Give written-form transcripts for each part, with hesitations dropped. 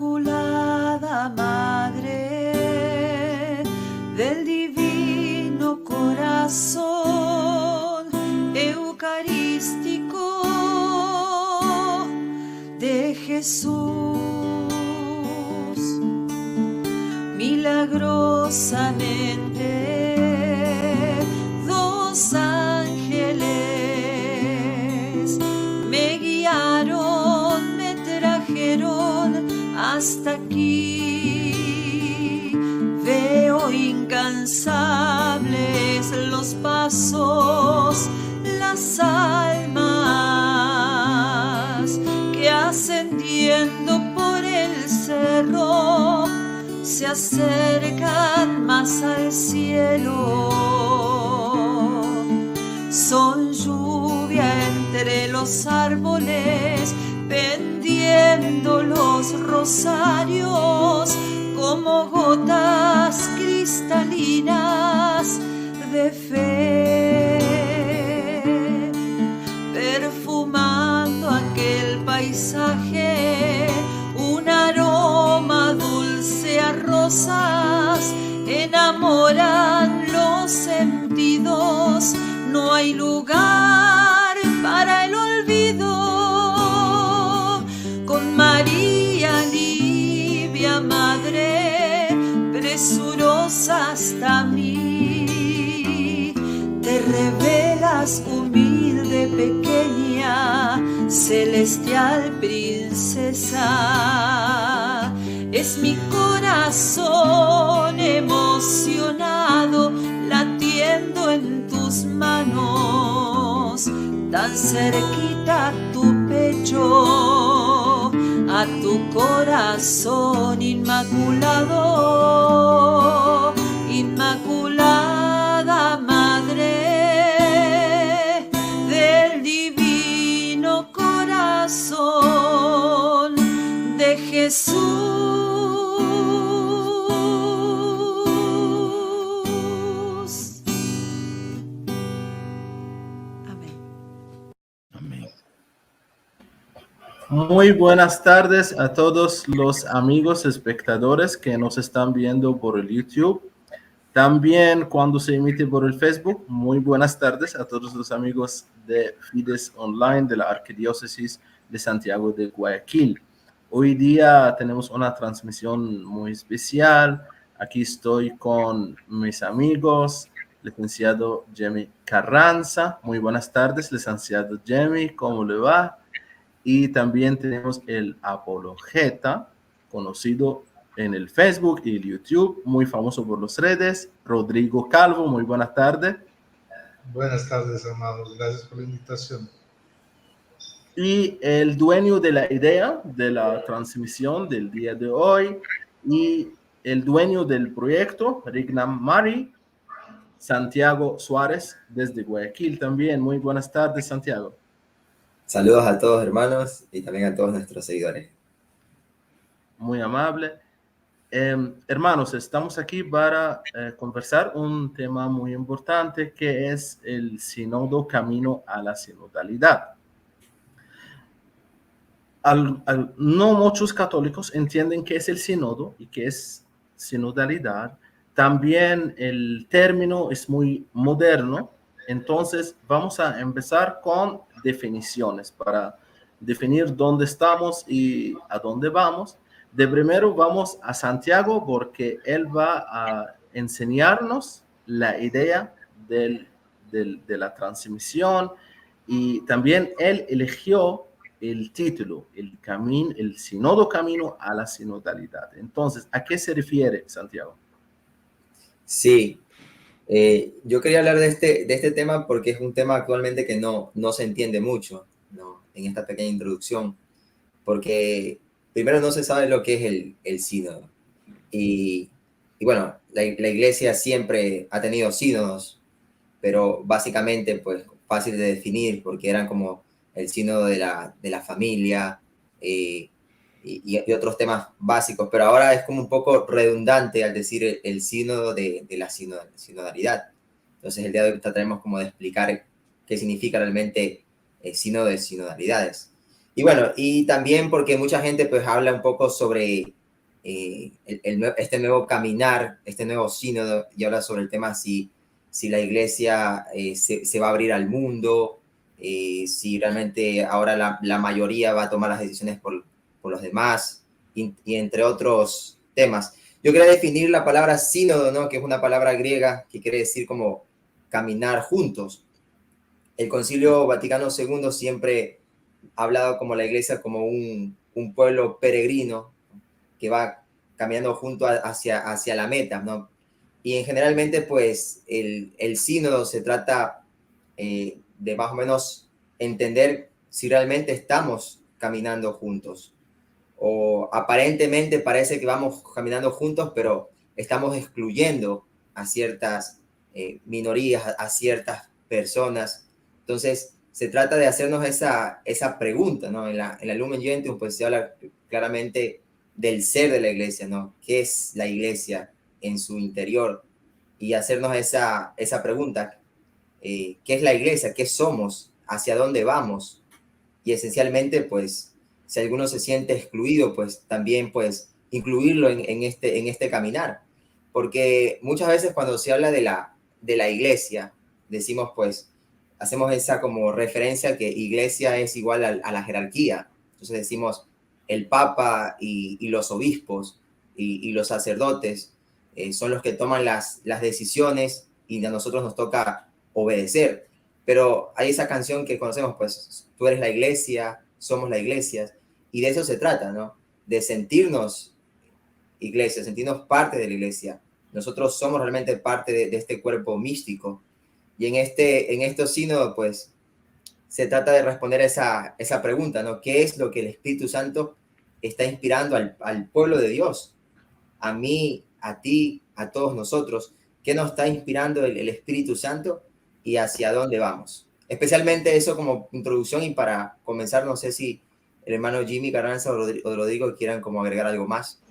Inmaculada Madre del Divino Corazón Eucarístico de Jesús, milagrosamente dos ángeles me guiaron, me trajeron hasta aquí. Veo incansables los pasos, las almas que ascendiendo por el cerro se acercan más al cielo. Son lluvia entre los árboles, pendiendo los rosarios como gotas cristalinas de fe, perfumando aquel paisaje, un aroma dulce a rosas, enamoran los sentidos, no hay lugar para el olvido. Con María Livia, Madre, presurosa hasta mí, te revelas humilde, pequeña, celestial princesa. Es mi corazón emocionado latiendo en tus manos, tan cerquita tu pecho, a tu corazón inmaculado, Inmaculada Madre del Divino Corazón de Jesús. Muy buenas tardes a todos los amigos espectadores que nos están viendo por el YouTube. También cuando se emite por el Facebook, muy buenas tardes a todos los amigos de Fides Online de la Arquidiócesis de Santiago de Guayaquil. Hoy día tenemos una transmisión muy especial. Aquí estoy con mis amigos, licenciado Jimmy Carranza. Muy buenas tardes, licenciado Jimmy, ¿cómo le va? Y también tenemos el apologeta, conocido en el Facebook y el YouTube, muy famoso por las redes, Rodrigo Calvo. Muy buenas tardes. Buenas tardes, amados. Gracias por la invitación. Y el dueño de la idea de la transmisión del día de hoy y el dueño del proyecto, Rignam Mari, Santiago Suárez, desde Guayaquil también. Muy buenas tardes, Santiago. Saludos a todos, hermanos, y también a todos nuestros seguidores. Muy amable. Hermanos, estamos aquí para conversar un tema muy importante que es el sínodo camino a la sinodalidad. No muchos católicos entienden qué es el sínodo y qué es sinodalidad. También el término es muy moderno. Entonces vamos a empezar con definiciones para definir dónde estamos y a dónde vamos. De primero vamos a Santiago porque él va a enseñarnos la idea de la transmisión y también él eligió el título, el sínodo camino a la sinodalidad. Entonces, ¿a qué se refiere, Santiago? Sí, yo quería hablar de este tema porque es un tema actualmente que no se entiende mucho, ¿no? En esta pequeña introducción, porque primero no se sabe lo que es el sínodo. Y bueno, la iglesia siempre ha tenido sínodos, pero básicamente, pues, fácil de definir porque eran como el sínodo de la familia y otros temas básicos, pero ahora es como un poco redundante al decir el sínodo de la sinodalidad. Entonces el día de hoy trataremos como de explicar qué significa realmente el sínodo de sinodalidades. Y bueno, y también porque mucha gente pues habla un poco sobre este nuevo caminar, este nuevo sínodo, y habla sobre el tema si la iglesia se va a abrir al mundo, si realmente ahora la mayoría va a tomar las decisiones por los demás, y entre otros temas. Yo quería definir la palabra sínodo, ¿no? Que es una palabra griega que quiere decir como caminar juntos. El Concilio Vaticano II siempre ha hablado como la iglesia como un pueblo peregrino que va caminando junto hacia la meta, ¿no? Y generalmente, pues, el sínodo se trata de más o menos entender si realmente estamos caminando juntos. O aparentemente parece que vamos caminando juntos, pero estamos excluyendo a ciertas minorías, a ciertas personas. Entonces, se trata de hacernos esa pregunta, ¿no? En la Lumen Gentium, pues se habla claramente del ser de la iglesia, ¿no? ¿Qué es la iglesia en su interior? Y hacernos esa pregunta, ¿qué es la iglesia? ¿Qué somos? ¿Hacia dónde vamos? Y esencialmente, pues, si alguno se siente excluido, pues también, pues, incluirlo en este caminar. Porque muchas veces cuando se habla de la iglesia, decimos, pues, hacemos esa como referencia que iglesia es igual a la jerarquía. Entonces decimos, el papa y los obispos y los sacerdotes son los que toman las decisiones y a nosotros nos toca obedecer. Pero hay esa canción que conocemos, pues, tú eres la iglesia, somos la iglesia, y de eso se trata, ¿no? De sentirnos iglesia, sentirnos parte de la iglesia. Nosotros somos realmente parte de este cuerpo místico. Y en estos sínodos, pues, se trata de responder esa pregunta, ¿no? ¿Qué es lo que el Espíritu Santo está inspirando al pueblo de Dios? A mí, a ti, a todos nosotros. ¿Qué nos está inspirando el Espíritu Santo y hacia dónde vamos? Especialmente eso como introducción, y para comenzar, no sé si el hermano Jimmy Carranza o Rodrigo quieran como agregar algo más.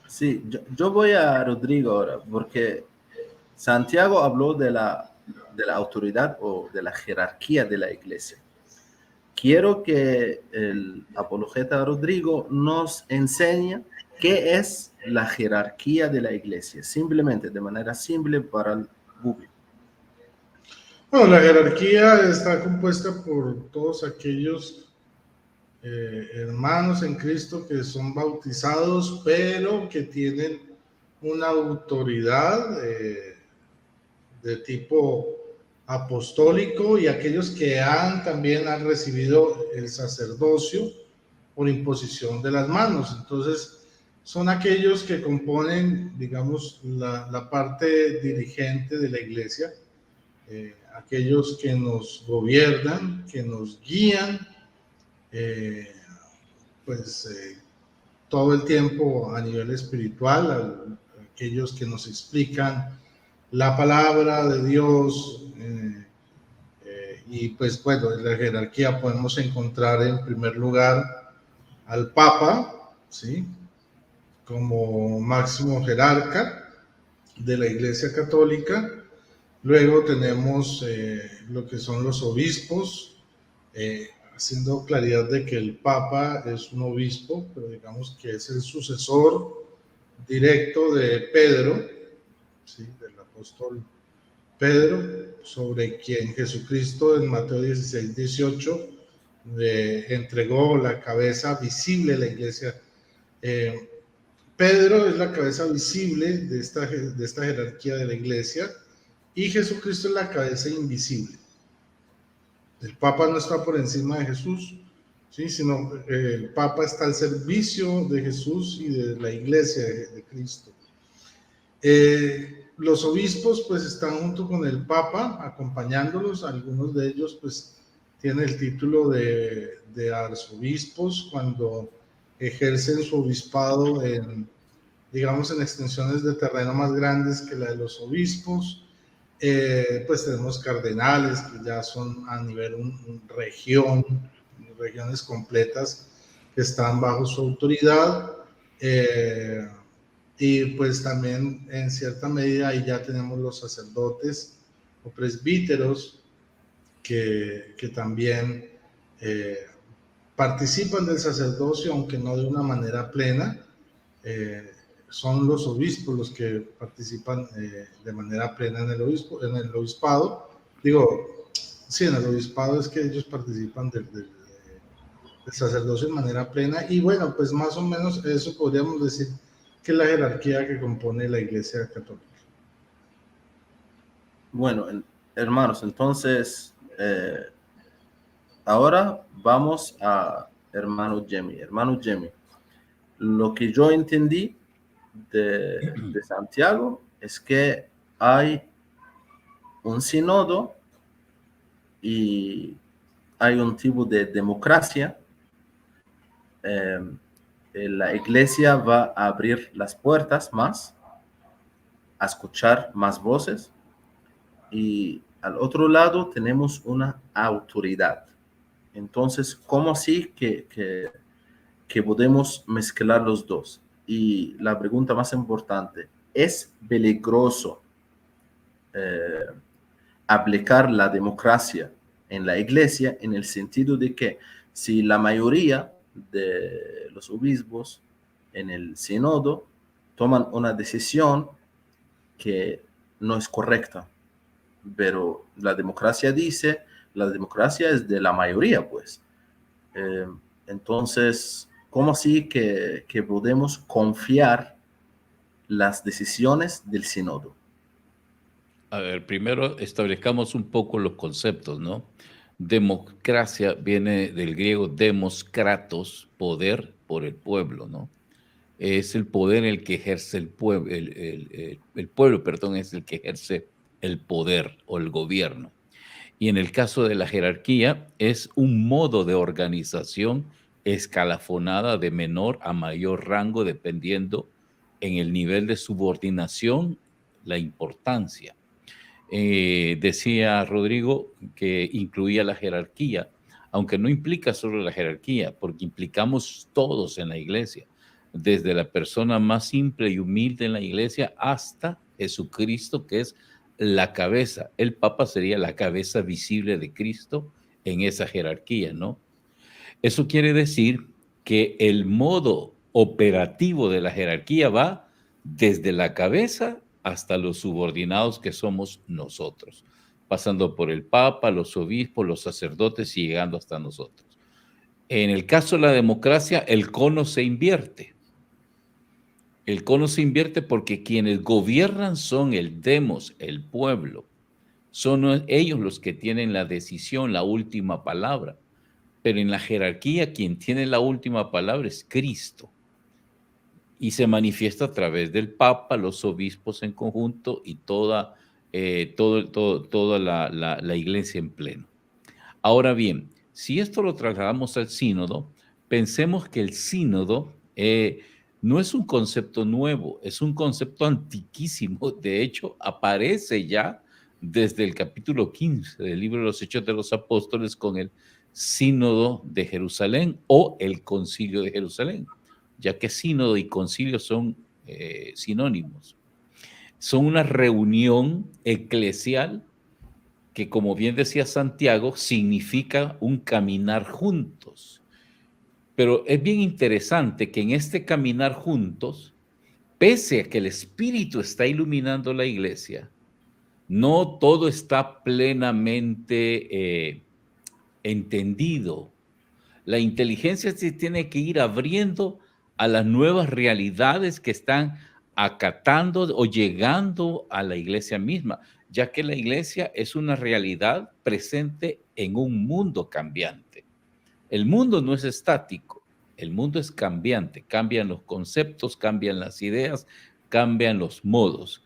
Sí, yo voy a Rodrigo ahora, porque Santiago habló de la autoridad o de la jerarquía de la iglesia. Quiero que el apologeta Rodrigo nos enseñe qué es la jerarquía de la iglesia, simplemente, de manera simple para el público. Bueno, la jerarquía está compuesta por todos aquellos hermanos en Cristo que son bautizados, pero que tienen una autoridad de tipo apostólico, y aquellos que también han recibido el sacerdocio por imposición de las manos. Entonces, son aquellos que componen, digamos, la parte dirigente de la iglesia, aquellos que nos gobiernan, que nos guían, todo el tiempo a nivel espiritual, aquellos que nos explican la palabra de Dios, y pues bueno, en la jerarquía podemos encontrar en primer lugar al Papa, ¿sí? Como máximo jerarca de la Iglesia Católica. Luego tenemos lo que son los obispos, haciendo claridad de que el Papa es un obispo, pero digamos que es el sucesor directo de Pedro, ¿sí? Del apóstol Pedro, sobre quien Jesucristo en Mateo 16, 18 le entregó la cabeza visible de la iglesia. Pedro es la cabeza visible de esta jerarquía de la iglesia, y Jesucristo es la cabeza invisible. El Papa no está por encima de Jesús, ¿sí? Sino el Papa está al servicio de Jesús y de la iglesia de Cristo. Los obispos pues están junto con el Papa acompañándolos. Algunos de ellos pues tienen el título de arzobispos cuando ejercen su obispado digamos en extensiones de terreno más grandes que la de los obispos. Pues tenemos cardenales que ya son a nivel regiones completas que están bajo su autoridad. Y pues también en cierta medida ahí ya tenemos los sacerdotes o presbíteros que también participan del sacerdocio, aunque no de una manera plena. Son los obispos los que participan de manera plena en el obispado. Digo, sí, en el obispado es que ellos participan del sacerdocio de manera plena. Y bueno, pues más o menos eso podríamos decir que es la jerarquía que compone la Iglesia Católica. Bueno, hermanos, entonces ahora vamos a hermano Jimmy. Hermano Jimmy, lo que yo entendí de Santiago es que hay un sínodo y hay un tipo de democracia. La iglesia va a abrir las puertas más, a escuchar más voces, y al otro lado tenemos una autoridad. Entonces, ¿cómo así que podemos mezclar los dos? Y la pregunta más importante, ¿es peligroso aplicar la democracia en la iglesia, en el sentido de que si la mayoría de los obispos en el sínodo toman una decisión que no es correcta, pero la democracia dice, la democracia es de la mayoría, pues? Entonces, ¿cómo así que podemos confiar las decisiones del sínodo? A ver, primero establezcamos un poco los conceptos, ¿no? Democracia viene del griego demos, kratos, poder por el pueblo, ¿no? Es el poder el que ejerce el pueblo, el pueblo, perdón, es el que ejerce el poder o el gobierno. Y en el caso de la jerarquía, es un modo de organización escalafonada de menor a mayor rango, dependiendo en el nivel de subordinación, la importancia. Decía Rodrigo que incluía la jerarquía, aunque no implica solo la jerarquía, porque implicamos todos en la iglesia, desde la persona más simple y humilde en la iglesia hasta Jesucristo, que es la cabeza. El Papa sería la cabeza visible de Cristo en esa jerarquía, ¿no? Eso quiere decir que el modo operativo de la jerarquía va desde la cabeza hasta los subordinados que somos nosotros, pasando por el Papa, los obispos, los sacerdotes y llegando hasta nosotros. En el caso de la democracia, el cono se invierte. El cono se invierte porque quienes gobiernan son el demos, el pueblo. Son ellos los que tienen la decisión, la última palabra. Pero en la jerarquía, quien tiene la última palabra es Cristo. Y se manifiesta a través del Papa, los obispos en conjunto y toda la iglesia en pleno. Ahora bien, si esto lo trasladamos al sínodo, pensemos que el sínodo no es un concepto nuevo, es un concepto antiquísimo. De hecho, aparece ya desde el capítulo 15 del libro de los Hechos de los Apóstoles con el sínodo de Jerusalén o el concilio de Jerusalén, ya que sínodo y concilio son sinónimos. Son una reunión eclesial que, como bien decía Santiago, significa un caminar juntos. Pero es bien interesante que en este caminar juntos, pese a que el Espíritu está iluminando la iglesia, no todo está plenamente entendido. La inteligencia se tiene que ir abriendo a las nuevas realidades que están acatando o llegando a la iglesia misma, ya que la iglesia es una realidad presente en un mundo cambiante. El mundo no es estático, el mundo es cambiante, cambian los conceptos, cambian las ideas, cambian los modos.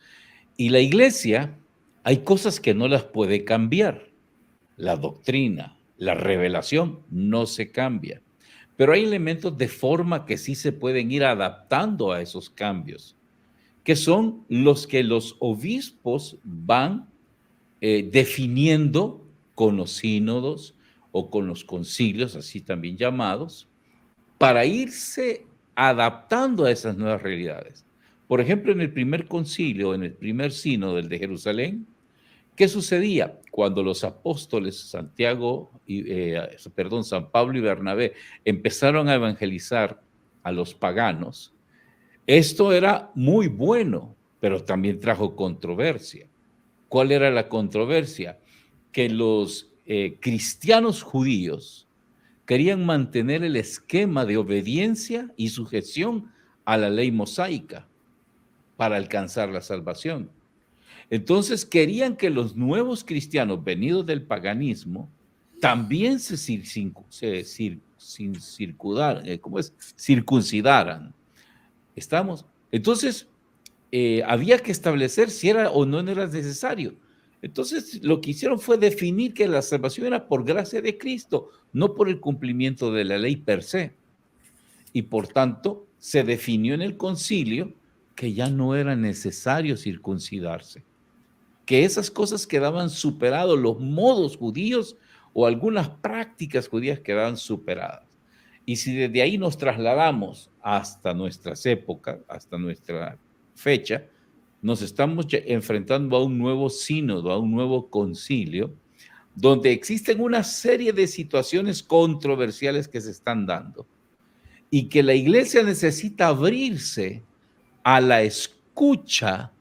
Y la iglesia, hay cosas que no las puede cambiar. La doctrina, la revelación no se cambia, pero hay elementos de forma que sí se pueden ir adaptando a esos cambios, que son los que los obispos van definiendo con los sínodos o con los concilios, así también llamados, para irse adaptando a esas nuevas realidades. Por ejemplo, en el primer concilio, en el primer sínodo, el de Jerusalén, ¿Qué sucedía? Cuando los apóstoles San Pablo y Bernabé empezaron a evangelizar a los paganos, esto era muy bueno, pero también trajo controversia. ¿Cuál era la controversia? Que los cristianos judíos querían mantener el esquema de obediencia y sujeción a la ley mosaica para alcanzar la salvación. Entonces querían que los nuevos cristianos venidos del paganismo también se circuncidaran. ¿Estamos? Entonces había que establecer si era o no era necesario. Entonces lo que hicieron fue definir que la salvación era por gracia de Cristo, no por el cumplimiento de la ley per se. Y por tanto se definió en el concilio que ya no era necesario circuncidarse, que esas cosas quedaban superadas, los modos judíos o algunas prácticas judías quedaban superadas. Y si desde ahí nos trasladamos hasta nuestras épocas, hasta nuestra fecha, nos estamos enfrentando a un nuevo sínodo, a un nuevo concilio, donde existen una serie de situaciones controversiales que se están dando y que la iglesia necesita abrirse a la escucha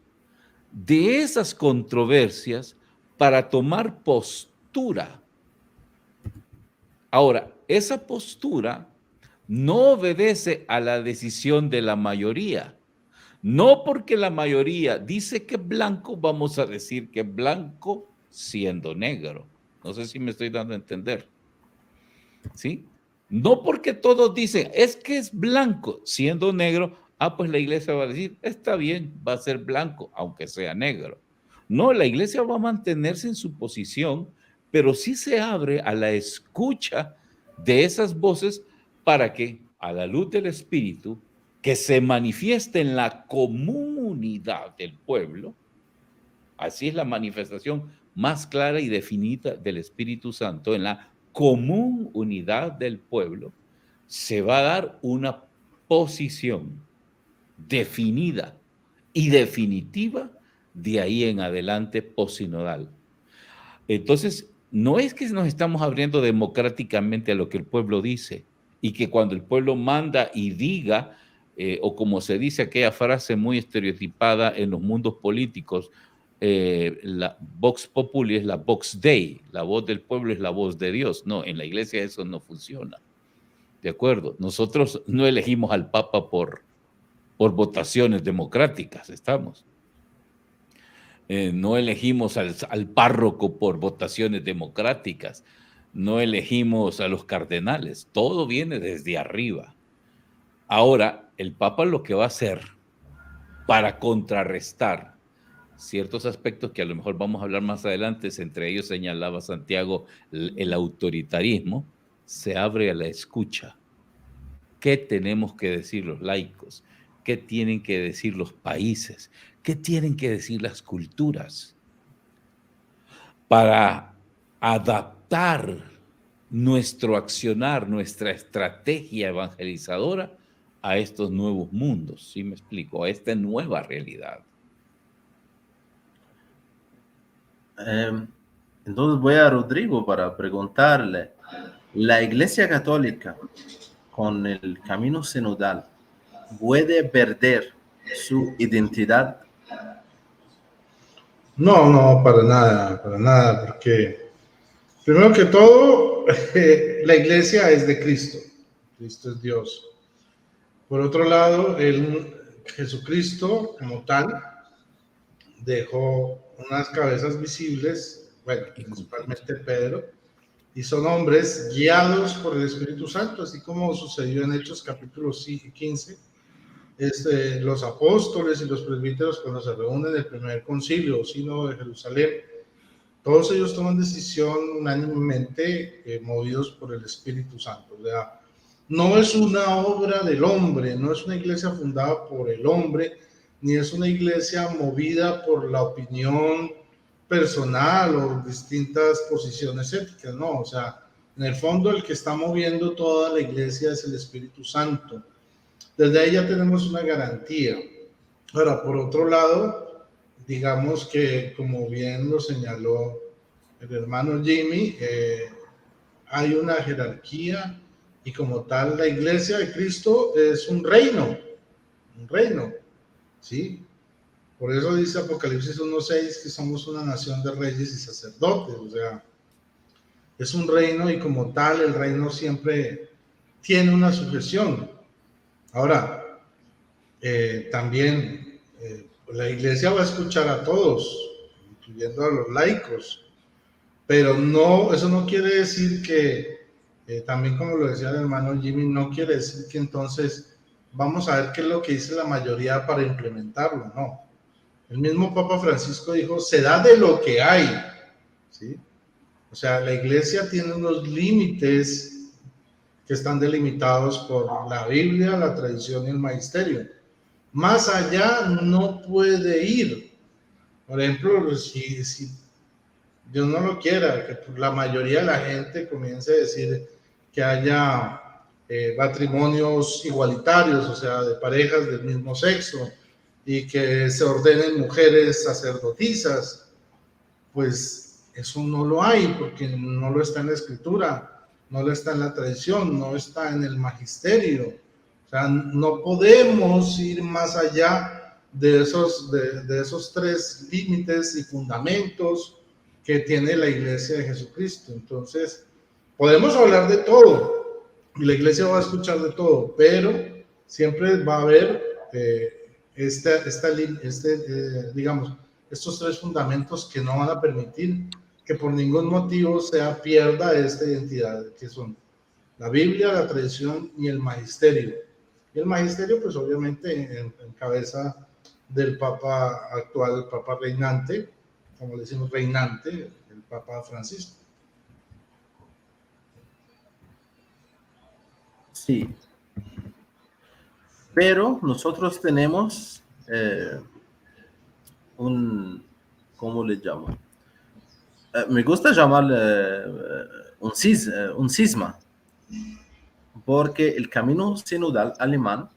de esas controversias para tomar postura. Ahora, esa postura no obedece a la decisión de la mayoría. No porque la mayoría dice que es blanco, vamos a decir que es blanco siendo negro. No sé si me estoy dando a entender. ¿Sí? No porque todos dicen, es que es blanco siendo negro, pues la iglesia va a decir, está bien, va a ser blanco, aunque sea negro. No, la iglesia va a mantenerse en su posición, pero sí se abre a la escucha de esas voces para que, a la luz del Espíritu, que se manifieste en la comunidad del pueblo. Así es la manifestación más clara y definida del Espíritu Santo, en la común unidad del pueblo, se va a dar una posición definida y definitiva de ahí en adelante posinodal. Entonces, no es que nos estamos abriendo democráticamente a lo que el pueblo dice y que cuando el pueblo manda y diga, o como se dice aquella frase muy estereotipada en los mundos políticos, la Vox Populi es la Vox Dei, la voz del pueblo es la voz de Dios. No, en la iglesia eso no funciona. ¿De acuerdo? Nosotros no elegimos al Papa por votaciones democráticas, estamos. No elegimos al párroco por votaciones democráticas, no elegimos a los cardenales, todo viene desde arriba. Ahora, el Papa lo que va a hacer para contrarrestar ciertos aspectos que a lo mejor vamos a hablar más adelante, entre ellos señalaba Santiago el autoritarismo, se abre a la escucha. ¿Qué tenemos que decir los laicos? ¿Qué tienen que decir los países? ¿Qué tienen que decir las culturas? Para adaptar nuestro accionar, nuestra estrategia evangelizadora a estos nuevos mundos, ¿sí me explico? A esta nueva realidad. Entonces voy a Rodrigo para preguntarle, ¿la Iglesia Católica con el camino sinodal puede perder su identidad? No, para nada, porque primero que todo, la iglesia es de Cristo, Cristo es Dios. Por otro lado, Jesucristo como tal dejó unas cabezas visibles, bueno, principalmente Pedro, y son hombres guiados por el Espíritu Santo, así como sucedió en Hechos capítulo 15. Los apóstoles y los presbíteros, cuando se reúnen en el primer concilio o sínodo de Jerusalén, todos ellos toman decisión unánimemente, movidos por el Espíritu Santo. O sea, no es una obra del hombre, no es una iglesia fundada por el hombre, ni es una iglesia movida por la opinión personal o distintas posiciones éticas, no. O sea, en el fondo el que está moviendo toda la iglesia es el Espíritu Santo. Desde ahí ya tenemos una garantía. Ahora, por otro lado, digamos que, como bien lo señaló el hermano Jimmy, hay una jerarquía y como tal la iglesia de Cristo es un reino, ¿sí? Por eso dice Apocalipsis 1:6 que somos una nación de reyes y sacerdotes, o sea, es un reino y como tal el reino siempre tiene una sujeción. Ahora, también la iglesia va a escuchar a todos, incluyendo a los laicos, pero no, eso no quiere decir que, también como lo decía el hermano Jimmy, no quiere decir que entonces vamos a ver qué es lo que dice la mayoría para implementarlo, no. El mismo Papa Francisco dijo, se da de lo que hay, ¿sí? O sea, la iglesia tiene unos límites que están delimitados por la Biblia, la tradición y el magisterio. Más allá no puede ir. Por ejemplo, si Dios no lo quiera, que la mayoría de la gente comience a decir que haya matrimonios igualitarios, o sea, de parejas del mismo sexo, y que se ordenen mujeres sacerdotisas, pues eso no lo hay, porque no lo está en la escritura, no lo está en la tradición, no está en el magisterio. O sea, no podemos ir más allá de esos tres límites y fundamentos que tiene la iglesia de Jesucristo. Entonces, podemos hablar de todo y la iglesia va a escuchar de todo, pero siempre va a haber digamos, estos tres fundamentos que no van a permitir que por ningún motivo se pierda esta identidad, que son la Biblia, la tradición y el magisterio. Y el magisterio, pues obviamente en cabeza del Papa actual, el Papa reinante, como le decimos reinante, el Papa Francisco. Sí, pero nosotros tenemos ¿cómo le llamo? Me gusta llamarle un cisma, porque el camino sinodal alemán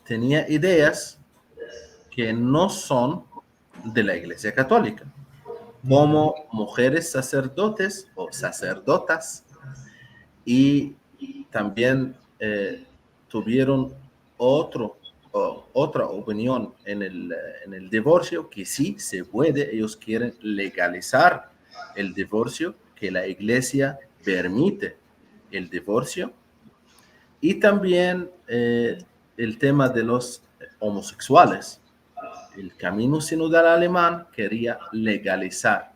tenía ideas que no son de la Iglesia Católica, como mujeres sacerdotes o sacerdotas, y también tuvieron otra opinión en el divorcio, que sí se puede, ellos quieren legalizar el divorcio, que la iglesia permite el divorcio, y también el tema de los homosexuales. El camino sinodal alemán quería legalizar.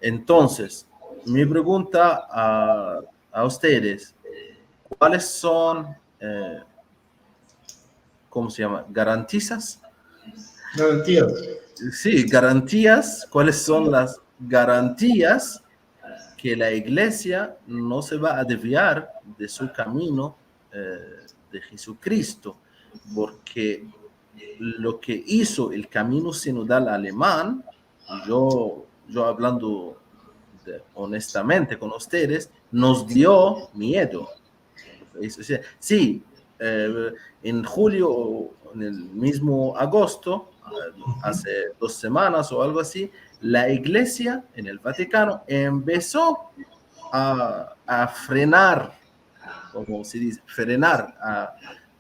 Entonces, mi pregunta a ustedes, ¿cuáles son, ¿cómo se llama? ¿Garantías? Garantías. Sí, garantías. ¿Cuáles son las garantías que la iglesia no se va a desviar de su camino de Jesucristo? Porque lo que hizo el camino sinodal alemán, yo hablando honestamente con ustedes, nos dio miedo. Sí, en julio o en el mismo agosto, hace 2 semanas o algo así, la iglesia en el Vaticano empezó a frenar, como se dice, frenar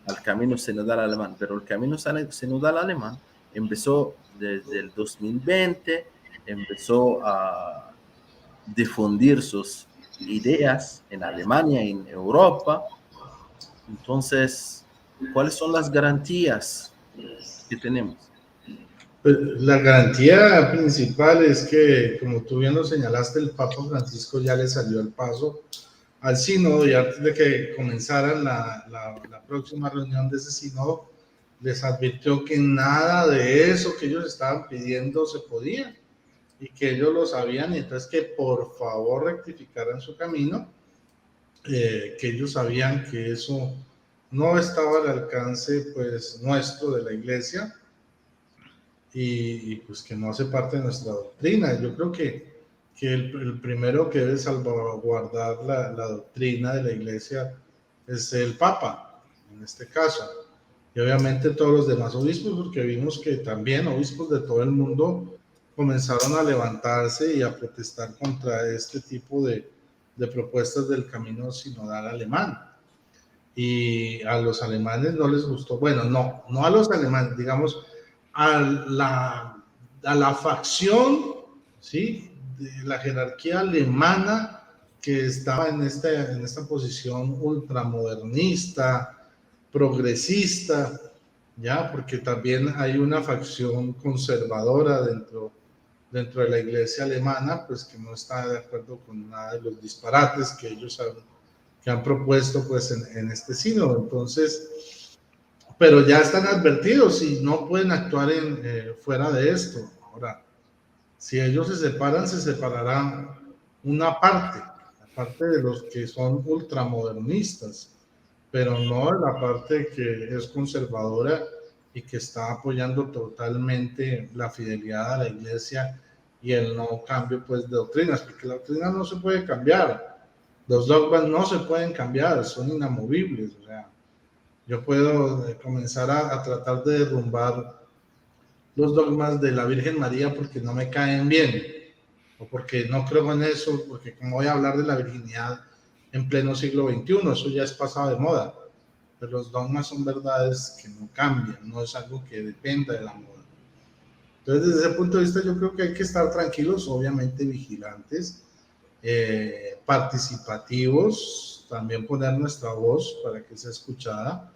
al camino sinodal alemán, pero el camino sinodal alemán empezó desde el 2020, empezó a difundir sus ideas en Alemania y en Europa. Entonces, ¿cuáles son las garantías que tenemos? Pues la garantía principal es que, como tú bien lo señalaste, el Papa Francisco ya le salió el paso al sínodo, y antes de que comenzaran la próxima reunión de ese sínodo, les advirtió que nada de eso que ellos estaban pidiendo se podía, y que ellos lo sabían, y entonces que por favor rectificaran su camino, que ellos sabían que eso no estaba al alcance pues nuestro de la iglesia, y pues que no hace parte de nuestra doctrina. Yo creo que el primero que debe salvaguardar la doctrina de la iglesia es el Papa, en este caso. y obviamente todos los demás obispos, porque vimos que también obispos de todo el mundo comenzaron a levantarse y a protestar contra este tipo de propuestas del camino sinodal alemán. Y a los alemanes no les gustó, bueno, no a los alemanes, digamos, a la facción, ¿sí?, de la jerarquía alemana que estaba en esta posición ultramodernista, progresista, ya, porque también hay una facción conservadora dentro de la iglesia alemana, pues que no está de acuerdo con nada de los disparates que ellos han propuesto pues en este sínodo. Entonces, pero ya están advertidos y no pueden actuar fuera de esto. Ahora, si ellos se separan, se separará una parte, la parte de los que son ultramodernistas, pero no la parte que es conservadora y que está apoyando totalmente la fidelidad a la iglesia y el no cambio pues de doctrinas, porque la doctrina no se puede cambiar, los dogmas no se pueden cambiar, son inamovibles. O sea, yo puedo comenzar a tratar de derrumbar los dogmas de la Virgen María porque no me caen bien, o porque no creo en eso, porque como voy a hablar de la virginidad en pleno siglo XXI, eso ya es pasado de moda. Pero los dogmas son verdades que no cambian, no es algo que dependa de la moda. Entonces, desde ese punto de vista, yo creo que hay que estar tranquilos, obviamente vigilantes, participativos, también poner nuestra voz para que sea escuchada,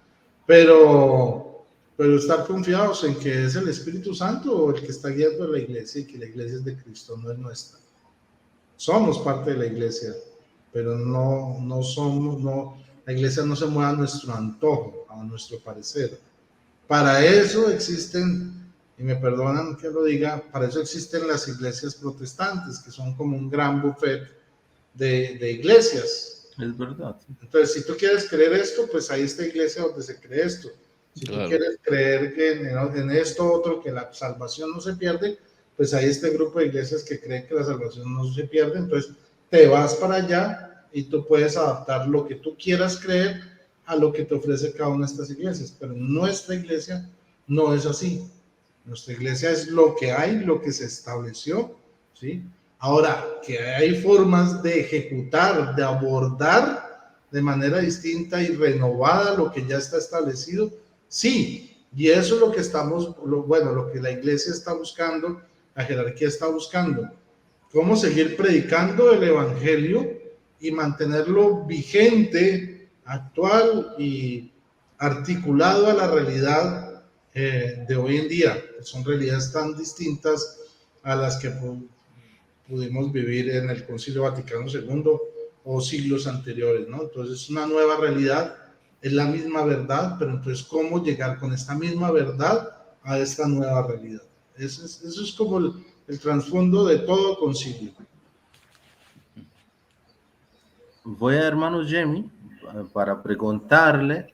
pero estar confiados en que es el Espíritu Santo el que está guiando a la iglesia y que la iglesia es de Cristo, no es nuestra. Somos parte de la iglesia, pero no somos, la iglesia no se mueve a nuestro antojo, a nuestro parecer. Para eso existen, y me perdonan que lo diga, para eso existen las iglesias protestantes, que son como un gran buffet de iglesias. Es verdad. Entonces, si tú quieres creer esto, pues ahí está iglesia donde se cree esto. Si tú quieres creer que en esto otro, que la salvación no se pierde, pues hay este grupo de iglesias que creen que la salvación no se pierde. Entonces te vas para allá y tú puedes adaptar lo que tú quieras creer a lo que te ofrece cada una de estas iglesias. Pero nuestra iglesia no es así. Nuestra iglesia es lo que hay, lo que se estableció, ¿sí? Ahora, que hay formas de ejecutar, de abordar de manera distinta y renovada lo que ya está establecido, sí, y eso es lo que lo que la iglesia está buscando, la jerarquía está buscando, cómo seguir predicando el evangelio y mantenerlo vigente, actual y articulado a la realidad de hoy en día. Son realidades tan distintas a las que pudimos vivir en el Concilio Vaticano II o siglos anteriores, ¿no? Entonces es una nueva realidad. Es la misma verdad, pero entonces cómo llegar con esta misma verdad a esta nueva realidad. Eso es como el trasfondo de todo concilio. Voy a hermano Jamie para preguntarle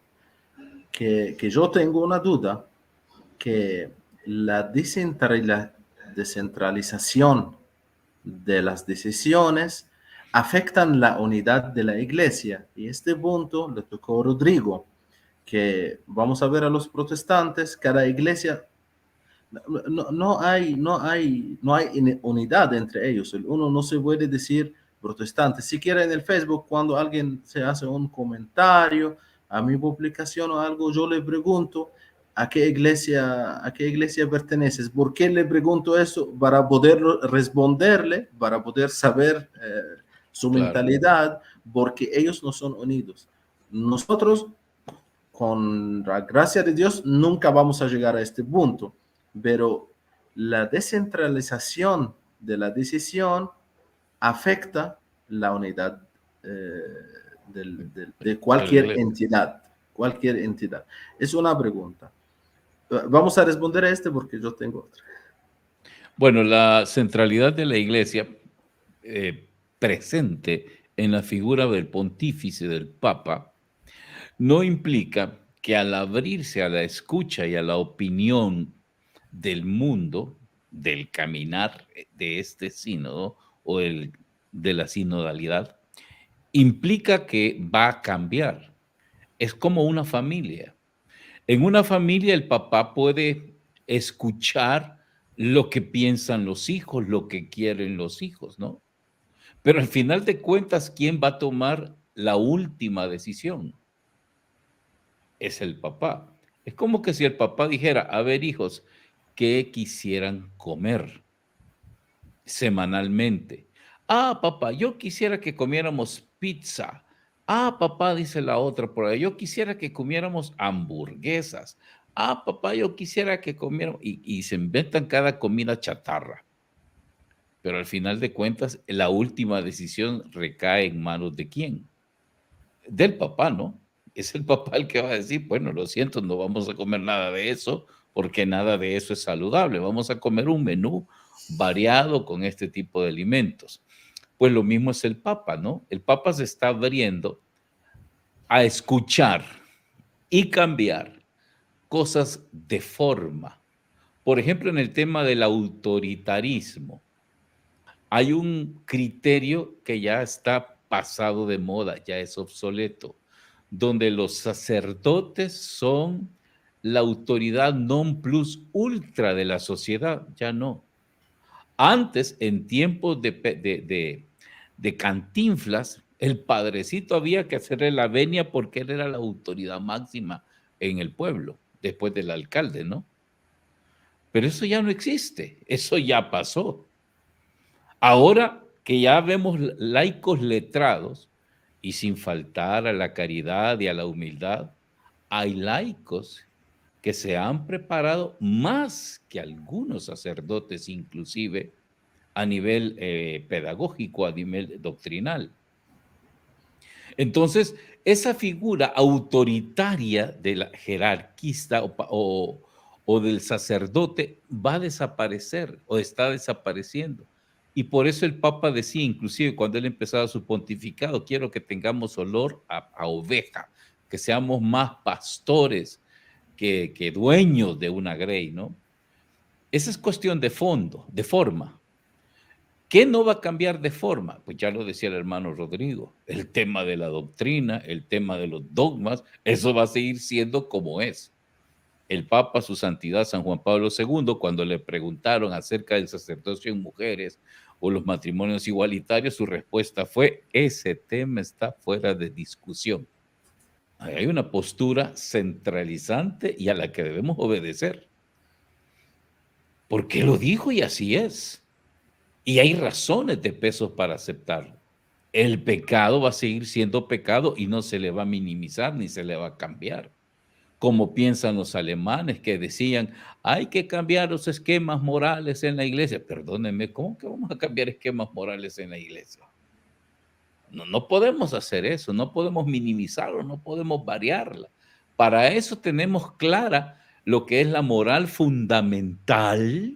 que yo tengo una duda, que la descentralización de las decisiones afectan la unidad de la iglesia, y este punto le tocó a Rodrigo, que vamos a ver a los protestantes, cada iglesia, no hay unidad entre ellos. Uno no se puede decir protestante. Siquiera en el Facebook, cuando alguien se hace un comentario a mi publicación o algo, yo le pregunto a qué iglesia perteneces. ¿Por qué le pregunto eso? Para poder responderle, para poder saber su mentalidad, porque ellos no son unidos. Nosotros, con la gracia de Dios, nunca vamos a llegar a este punto, pero la descentralización de la decisión afecta la unidad de cualquier entidad. Es una pregunta. Vamos a responder a porque yo tengo otra. Bueno, la centralidad de la iglesia presente en la figura del pontífice, del papa, no implica que al abrirse a la escucha y a la opinión del mundo, del caminar de este sínodo o de la sinodalidad, implica que va a cambiar. Es como una familia. En una familia el papá puede escuchar lo que piensan los hijos, lo que quieren los hijos, ¿no? Pero al final de cuentas, ¿quién va a tomar la última decisión? Es el papá. Es como que si el papá dijera, a ver, hijos, ¿qué quisieran comer semanalmente? Ah, papá, yo quisiera que comiéramos pizza. Ah, papá, dice la otra por ahí, yo quisiera que comiéramos hamburguesas. Ah, papá, yo quisiera que comiéramos... Y se inventan cada comida chatarra. Pero al final de cuentas, la última decisión recae en manos de quién? Del papá, ¿no? Es el papá el que va a decir, bueno, lo siento, no vamos a comer nada de eso, porque nada de eso es saludable. Vamos a comer un menú variado con este tipo de alimentos. Pues lo mismo es el papa, ¿no? El papa se está abriendo a escuchar y cambiar cosas de forma. Por ejemplo, en el tema del autoritarismo, hay un criterio que ya está pasado de moda, ya es obsoleto, donde los sacerdotes son la autoridad non plus ultra de la sociedad, ya no. Antes, en tiempos de Cantinflas, el padrecito había que hacerle la venia porque él era la autoridad máxima en el pueblo, después del alcalde, ¿no? Pero eso ya no existe, eso ya pasó. Ahora que ya vemos laicos letrados, y sin faltar a la caridad y a la humildad, hay laicos que se han preparado más que algunos sacerdotes, inclusive a nivel pedagógico, a nivel doctrinal. Entonces, esa figura autoritaria del jerarquista o del sacerdote va a desaparecer o está desapareciendo. Y por eso el Papa decía, inclusive cuando él empezaba su pontificado, quiero que tengamos olor a oveja, que seamos más pastores que dueños de una grey, ¿no? Esa es cuestión de fondo, de forma. ¿Qué no va a cambiar de forma? Pues ya lo decía el hermano Rodrigo, el tema de la doctrina, el tema de los dogmas, eso va a seguir siendo como es. El Papa, su santidad San Juan Pablo II, cuando le preguntaron acerca del sacerdocio en mujeres o los matrimonios igualitarios, su respuesta fue, ese tema está fuera de discusión. Hay una postura centralizante y a la que debemos obedecer. Porque lo dijo y así es. Y hay razones de peso para aceptarlo. El pecado va a seguir siendo pecado y no se le va a minimizar ni se le va a cambiar. Como piensan los alemanes que decían, hay que cambiar los esquemas morales en la iglesia. Perdónenme, ¿cómo que vamos a cambiar esquemas morales en la iglesia? No podemos hacer eso, no podemos minimizarlo, no podemos variarla. Para eso tenemos clara lo que es la moral fundamental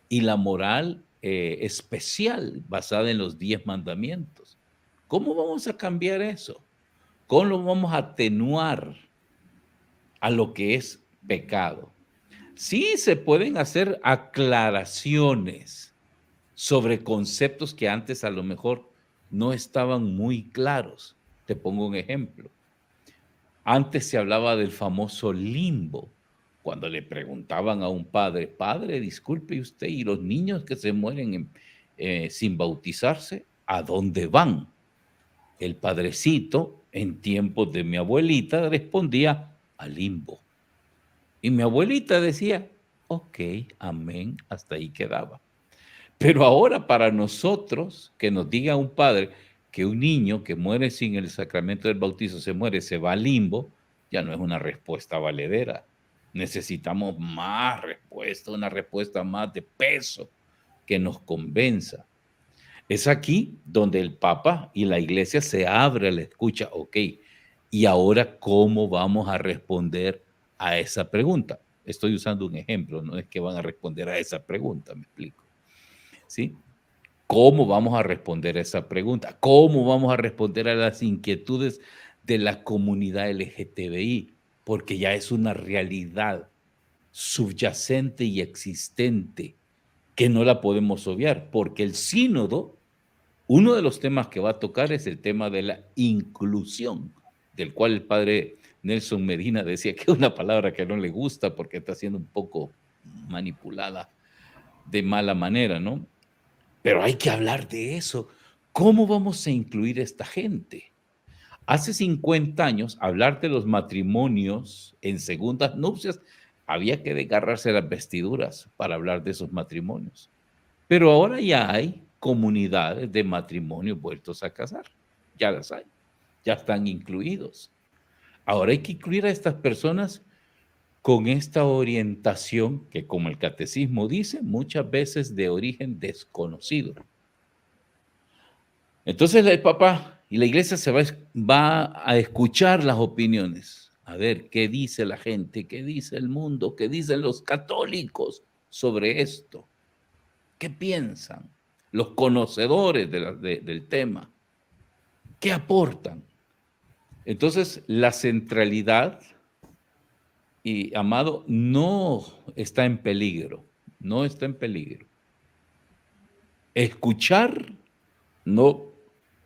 y la moral especial basada en los 10 mandamientos. ¿Cómo vamos a cambiar eso? ¿Cómo lo vamos a atenuar a lo que es pecado? Sí se pueden hacer aclaraciones sobre conceptos que antes a lo mejor no estaban muy claros. Te pongo un ejemplo. Antes se hablaba del famoso limbo. Cuando le preguntaban a un padre, padre, disculpe usted, ¿y los niños que se mueren sin bautizarse, a dónde van? El padrecito, en tiempos de mi abuelita, respondía al limbo. Y mi abuelita decía, ok, amén, hasta ahí quedaba. Pero ahora para nosotros, que nos diga un padre que un niño que muere sin el sacramento del bautizo se muere, se va al limbo, ya no es una respuesta valedera. Necesitamos más respuesta, una respuesta más de peso que nos convenza. Es aquí donde el Papa y la Iglesia se abre a la escucha. Ok, ¿y ahora cómo vamos a responder a esa pregunta? Estoy usando un ejemplo, no es que van a responder a esa pregunta, me explico. ¿Sí? ¿Cómo vamos a responder a esa pregunta? ¿Cómo vamos a responder a las inquietudes de la comunidad LGTBI? Porque ya es una realidad subyacente y existente que no la podemos obviar, porque el sínodo, uno de los temas que va a tocar es el tema de la inclusión, del cual el padre Nelson Medina decía que es una palabra que no le gusta porque está siendo un poco manipulada de mala manera, ¿no? Pero hay que hablar de eso. ¿Cómo vamos a incluir a esta gente? Hace 50 años, hablar de los matrimonios en segundas nupcias, había que desgarrarse las vestiduras para hablar de esos matrimonios. Pero ahora ya hay comunidades de matrimonios vueltos a casar. Ya las hay. Ya están incluidos. Ahora hay que incluir a estas personas con esta orientación que, como el catecismo dice, muchas veces de origen desconocido. Entonces el Papa y la Iglesia va a escuchar las opiniones, a ver qué dice la gente, qué dice el mundo, qué dicen los católicos sobre esto, qué piensan los conocedores del tema, qué aportan. Entonces la centralidad, y amado, no está en peligro, no está en peligro. Escuchar no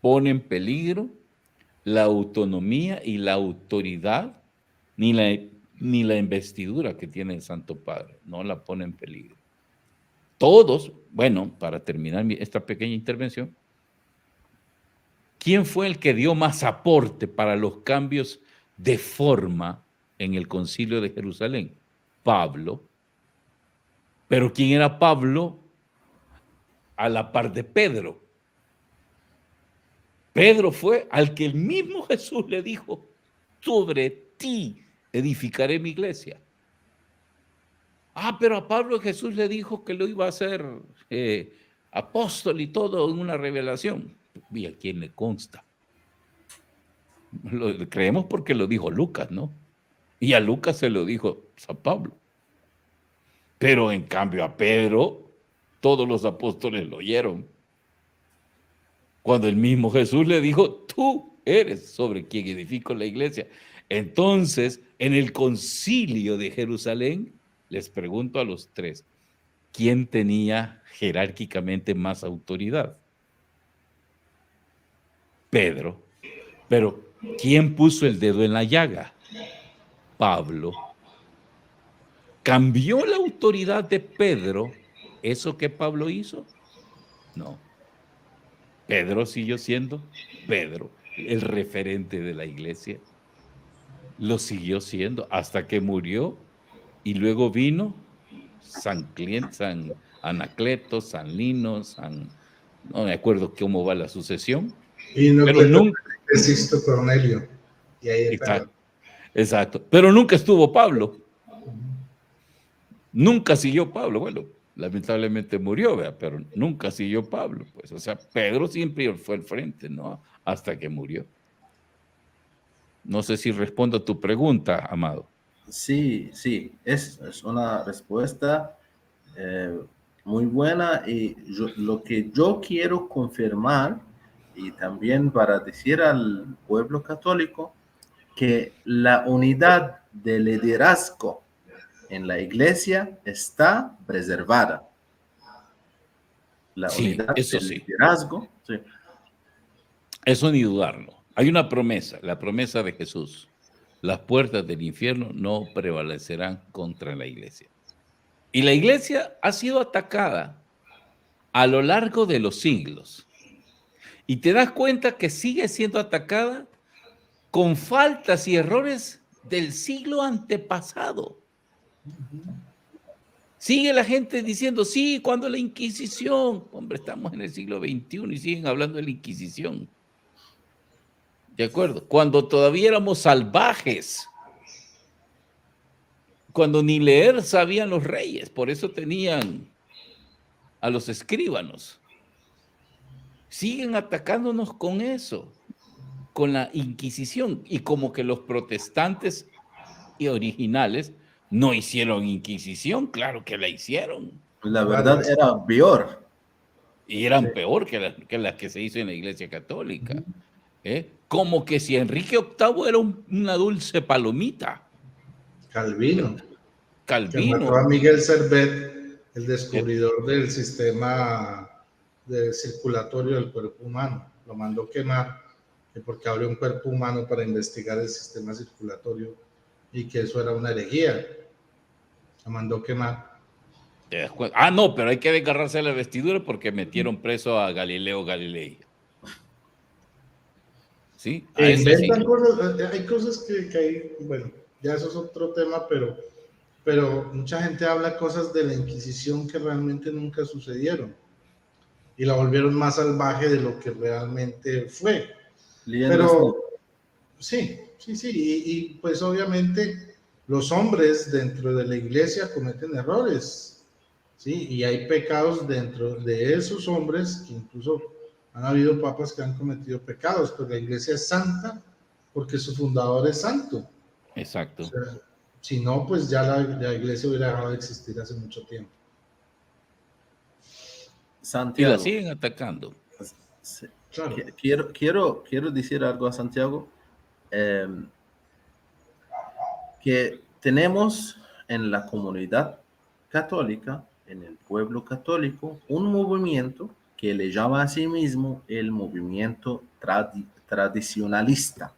pone en peligro la autonomía y la autoridad, ni la investidura que tiene el Santo Padre, no la pone en peligro. Todos, bueno, para terminar esta pequeña intervención, ¿quién fue el que dio más aporte para los cambios de forma en el Concilio de Jerusalén? Pablo. Pero ¿quién era Pablo a la par de Pedro? Pedro fue al que el mismo Jesús le dijo: sobre ti edificaré mi iglesia. Pero a Pablo Jesús le dijo que lo iba a hacer apóstol y todo en una revelación. ¿Y a quién le consta? Lo creemos porque lo dijo Lucas, ¿no? Y a Lucas se lo dijo San Pablo. Pero en cambio a Pedro, todos los apóstoles lo oyeron. Cuando el mismo Jesús le dijo: tú eres sobre quien edifico la iglesia. Entonces, en el Concilio de Jerusalén, les pregunto a los tres, ¿quién tenía jerárquicamente más autoridad? Pedro. Pero ¿quién puso el dedo en la llaga? Pablo. ¿Cambió la autoridad de Pedro eso que Pablo hizo? No. Pedro siguió siendo Pedro, el referente de la iglesia. Lo siguió siendo hasta que murió, y luego vino San Anacleto, San Lino, no me acuerdo cómo va la sucesión. Y no, pero nunca Sisto Cornelio. Y ahí exacto. Pero nunca estuvo Pablo. Nunca siguió Pablo. Bueno, lamentablemente murió, ¿verdad? Pero nunca siguió Pablo. Pues, o sea, Pedro siempre fue al frente, ¿no? Hasta que murió. No sé si respondo a tu pregunta, amado. Sí, es una respuesta muy buena, y lo que yo quiero confirmar, y también para decir al pueblo católico, que la unidad de liderazgo en la iglesia está preservada. La unidad de liderazgo. Sí. Eso ni dudarlo. Hay una promesa, la promesa de Jesús. Las puertas del infierno no prevalecerán contra la iglesia. Y la iglesia ha sido atacada a lo largo de los siglos. Y te das cuenta que sigue siendo atacada con faltas y errores del siglo antepasado. Sigue la gente diciendo: sí, cuando la Inquisición. Hombre, estamos en el siglo XXI y siguen hablando de la Inquisición. ¿De acuerdo? Cuando todavía éramos salvajes. Cuando ni leer sabían los reyes. Por eso tenían a los escribanos. Siguen atacándonos con eso, con la Inquisición. Y como que los protestantes y originales no hicieron Inquisición. Claro que la hicieron. La verdad era peor. Y eran peor que las que se hizo en la Iglesia Católica. Como que si Enrique VIII era una dulce palomita. Calvino. Que mató a Miguel Servet, el descubridor del sistema circulatorio del cuerpo humano. Lo mandó quemar que porque abrió un cuerpo humano para investigar el sistema circulatorio y que eso era una herejía. La mandó quemar. Ah, no, pero hay que desgarrarse la vestidura porque metieron preso a Galileo Galilei. ¿Sí? A ese sí. Inventan cosas, hay cosas que hay, bueno, ya eso es otro tema, pero mucha gente habla cosas de la Inquisición que realmente nunca sucedieron y la volvieron más salvaje de lo que realmente fue. Pero sí, y pues obviamente los hombres dentro de la iglesia cometen errores, ¿sí? Y hay pecados dentro de esos hombres, que incluso han habido papas que han cometido pecados, pero la iglesia es santa porque su fundador es santo. Exacto. O sea, si no, pues ya la iglesia hubiera dejado de existir hace mucho tiempo. Santiago. Y la siguen atacando. Sí. Claro. Quiero decir algo a Santiago, que tenemos en la comunidad católica, en el pueblo católico, un movimiento que le llama a sí mismo el movimiento tradicionalista.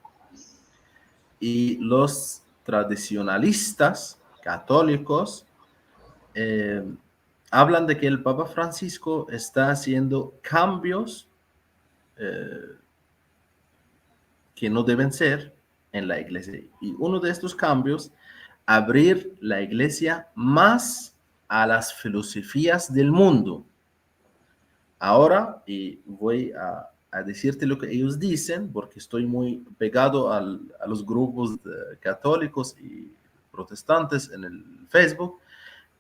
Y los tradicionalistas católicos hablan de que el Papa Francisco está haciendo cambios que no deben ser en la iglesia. Y uno de estos cambios, abrir la iglesia más a las filosofías del mundo. Ahora, y voy a decirte lo que ellos dicen, porque estoy muy pegado a los grupos católicos y protestantes en el Facebook.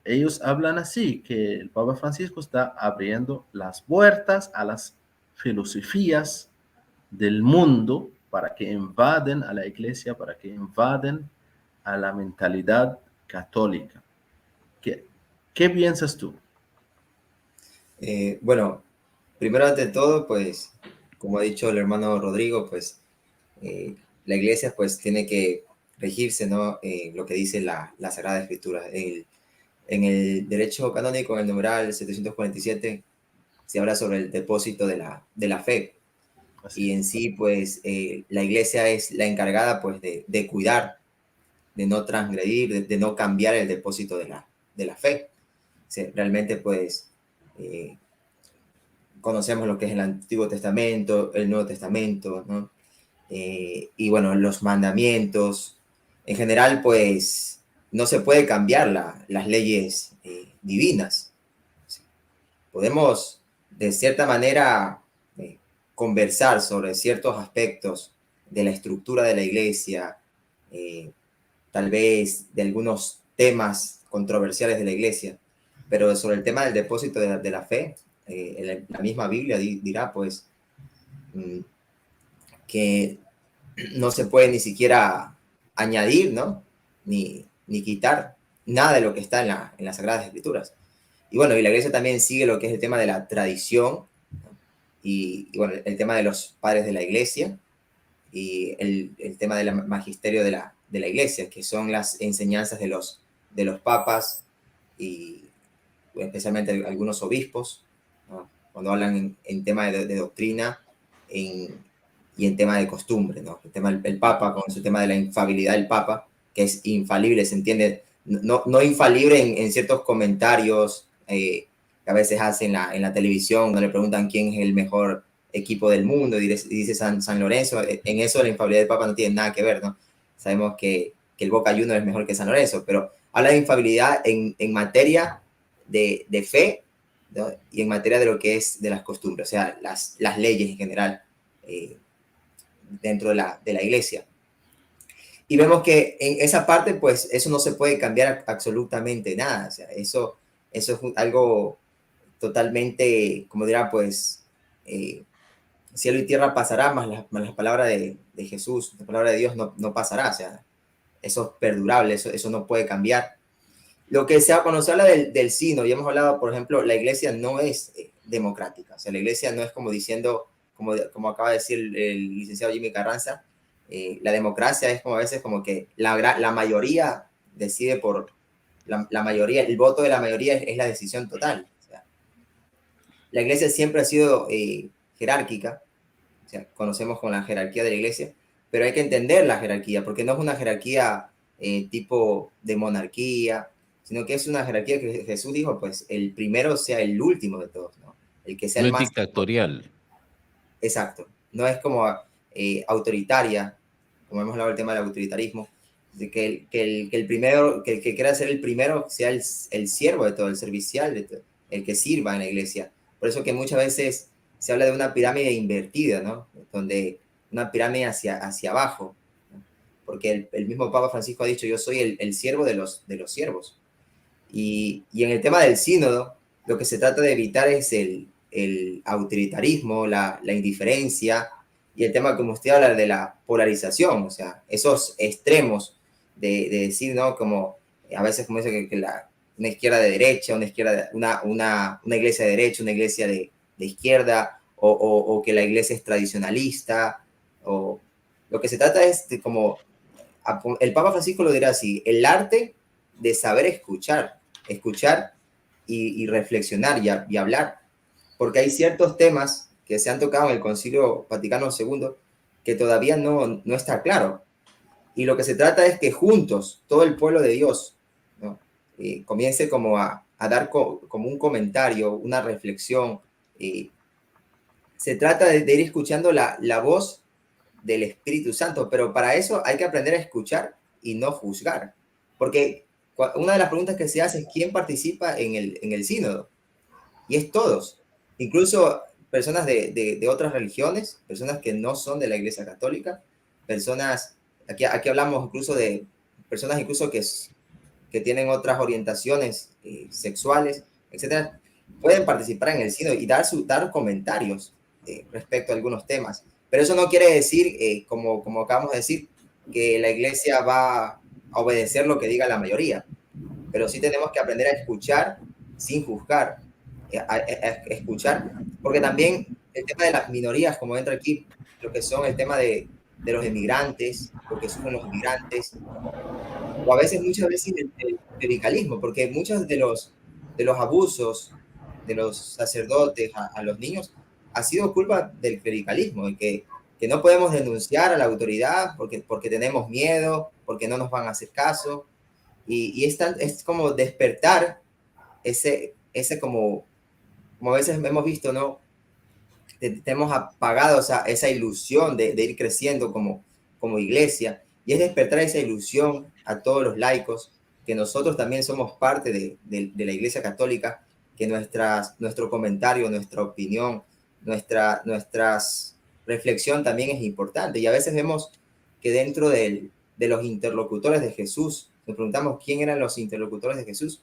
Ellos hablan así, que el Papa Francisco está abriendo las puertas a las filosofías del mundo para que invaden a la iglesia, para que invaden a la mentalidad católica. ¿Qué piensas tú? Bueno, primero ante todo, pues, como ha dicho el hermano Rodrigo, pues, la iglesia, pues, tiene que regirse, ¿no? Lo que dice la Sagrada Escritura. En el derecho canónico, en el numeral 747, se habla sobre el depósito de la fe. Así. Y en sí, pues, la iglesia es la encargada, pues, de cuidar, de no transgredir, de no cambiar el depósito de la fe. O sea, realmente, pues, conocemos lo que es el Antiguo Testamento, el Nuevo Testamento, ¿no? Y bueno, los mandamientos. En general, pues, no se puede cambiar las leyes divinas. Podemos, de cierta manera, conversar sobre ciertos aspectos de la estructura de la iglesia, tal vez de algunos temas controversiales de la iglesia, pero sobre el tema del depósito de la fe, la misma Biblia dirá, pues, que no se puede ni siquiera añadir, ¿no? Ni quitar nada de lo que está en las Sagradas Escrituras. Y bueno, y la iglesia también sigue lo que es el tema de la tradición, ¿no? Y bueno, el tema de los padres de la iglesia y el tema del magisterio de la iglesia, que son las enseñanzas de los papas y especialmente algunos obispos, ¿no? Cuando hablan en tema de doctrina y en tema de costumbre, ¿no? El tema del Papa, con su tema de la infalibilidad del Papa, que es infalible, se entiende, no infalible en ciertos comentarios que a veces hacen en la televisión, donde le preguntan quién es el mejor equipo del mundo, y dice San Lorenzo. En eso la infalibilidad del Papa no tiene nada que ver, ¿no? Sabemos que el Boca Juniors es mejor que San Lorenzo, pero habla de infalibilidad en materia de fe, ¿no? Y en materia de lo que es de las costumbres, o sea, las leyes en general dentro de la iglesia. Y vemos que en esa parte, pues, eso no se puede cambiar absolutamente nada. O sea, eso es algo totalmente, como dirá, pues, cielo y tierra pasará, más la palabra de Jesús, la palabra de Dios no pasará. O sea, eso es perdurable, eso no puede cambiar. Lo que sea, cuando se habla del sínodo, y hemos hablado, por ejemplo, la iglesia no es democrática. O sea, la iglesia no es como diciendo, como acaba de decir el licenciado Jimmy Carranza, la democracia es como a veces como que la mayoría decide por la mayoría, el voto de la mayoría es la decisión total. O sea, la iglesia siempre ha sido jerárquica, sea, conocemos con la jerarquía de la iglesia, pero hay que entender la jerarquía, porque no es una jerarquía tipo de monarquía, sino que es una jerarquía que Jesús dijo, pues el primero sea el último de todos, ¿no? El que sea No el es más... dictatorial. Exacto, no es como autoritaria, como hemos hablado del tema del autoritarismo, de que el primero, que el que quiera ser el primero sea el siervo de todo, el servicial, de todo, el que sirva en la iglesia. Por eso que muchas veces se habla de una pirámide invertida, ¿no? Donde una pirámide hacia abajo, ¿no? Porque el mismo Papa Francisco ha dicho, yo soy el siervo de los siervos. Y en el tema del sínodo, lo que se trata de evitar es el autoritarismo, la indiferencia y el tema, como usted habla, de la polarización, o sea, esos extremos de decir, ¿no? Como a veces como dice que una izquierda de derecha, una iglesia de derecha, una iglesia de izquierda, o que la iglesia es tradicionalista, o lo que se trata es de como, el Papa Francisco lo dirá así, el arte de saber escuchar y reflexionar y hablar, porque hay ciertos temas que se han tocado en el Concilio Vaticano II que todavía no está claro. Y lo que se trata es que juntos, todo el pueblo de Dios, ¿no? Comience como a dar como un comentario, una reflexión. Se trata de ir escuchando la voz del Espíritu Santo, pero para eso hay que aprender a escuchar y no juzgar. Porque una de las preguntas que se hace es quién participa en el sínodo. Y es todos. Incluso personas de otras religiones, personas que no son de la Iglesia Católica, personas, aquí hablamos incluso de personas incluso que tienen otras orientaciones sexuales, etcétera, pueden participar en el sínodo y dar comentarios respecto a algunos temas. Pero eso no quiere decir, como acabamos de decir, que la Iglesia va a obedecer lo que diga la mayoría. Pero sí tenemos que aprender a escuchar sin juzgar, a escuchar, porque también el tema de las minorías, como entra aquí, lo que son el tema de los inmigrantes, lo que sufren los inmigrantes, o a veces, muchas veces, el clericalismo, porque muchos de los abusos de los sacerdotes a los niños ha sido culpa del clericalismo, de que no podemos denunciar a la autoridad porque tenemos miedo, porque no nos van a hacer caso, y es como despertar ese como a veces hemos visto, ¿no? Tenemos apagado esa ilusión de ir creciendo como iglesia, y es despertar esa ilusión a todos los laicos, que nosotros también somos parte de la Iglesia Católica, que nuestro comentario, nuestra opinión, nuestra reflexión también es importante. Y a veces vemos que dentro de los interlocutores de Jesús, nos preguntamos quién eran los interlocutores de Jesús.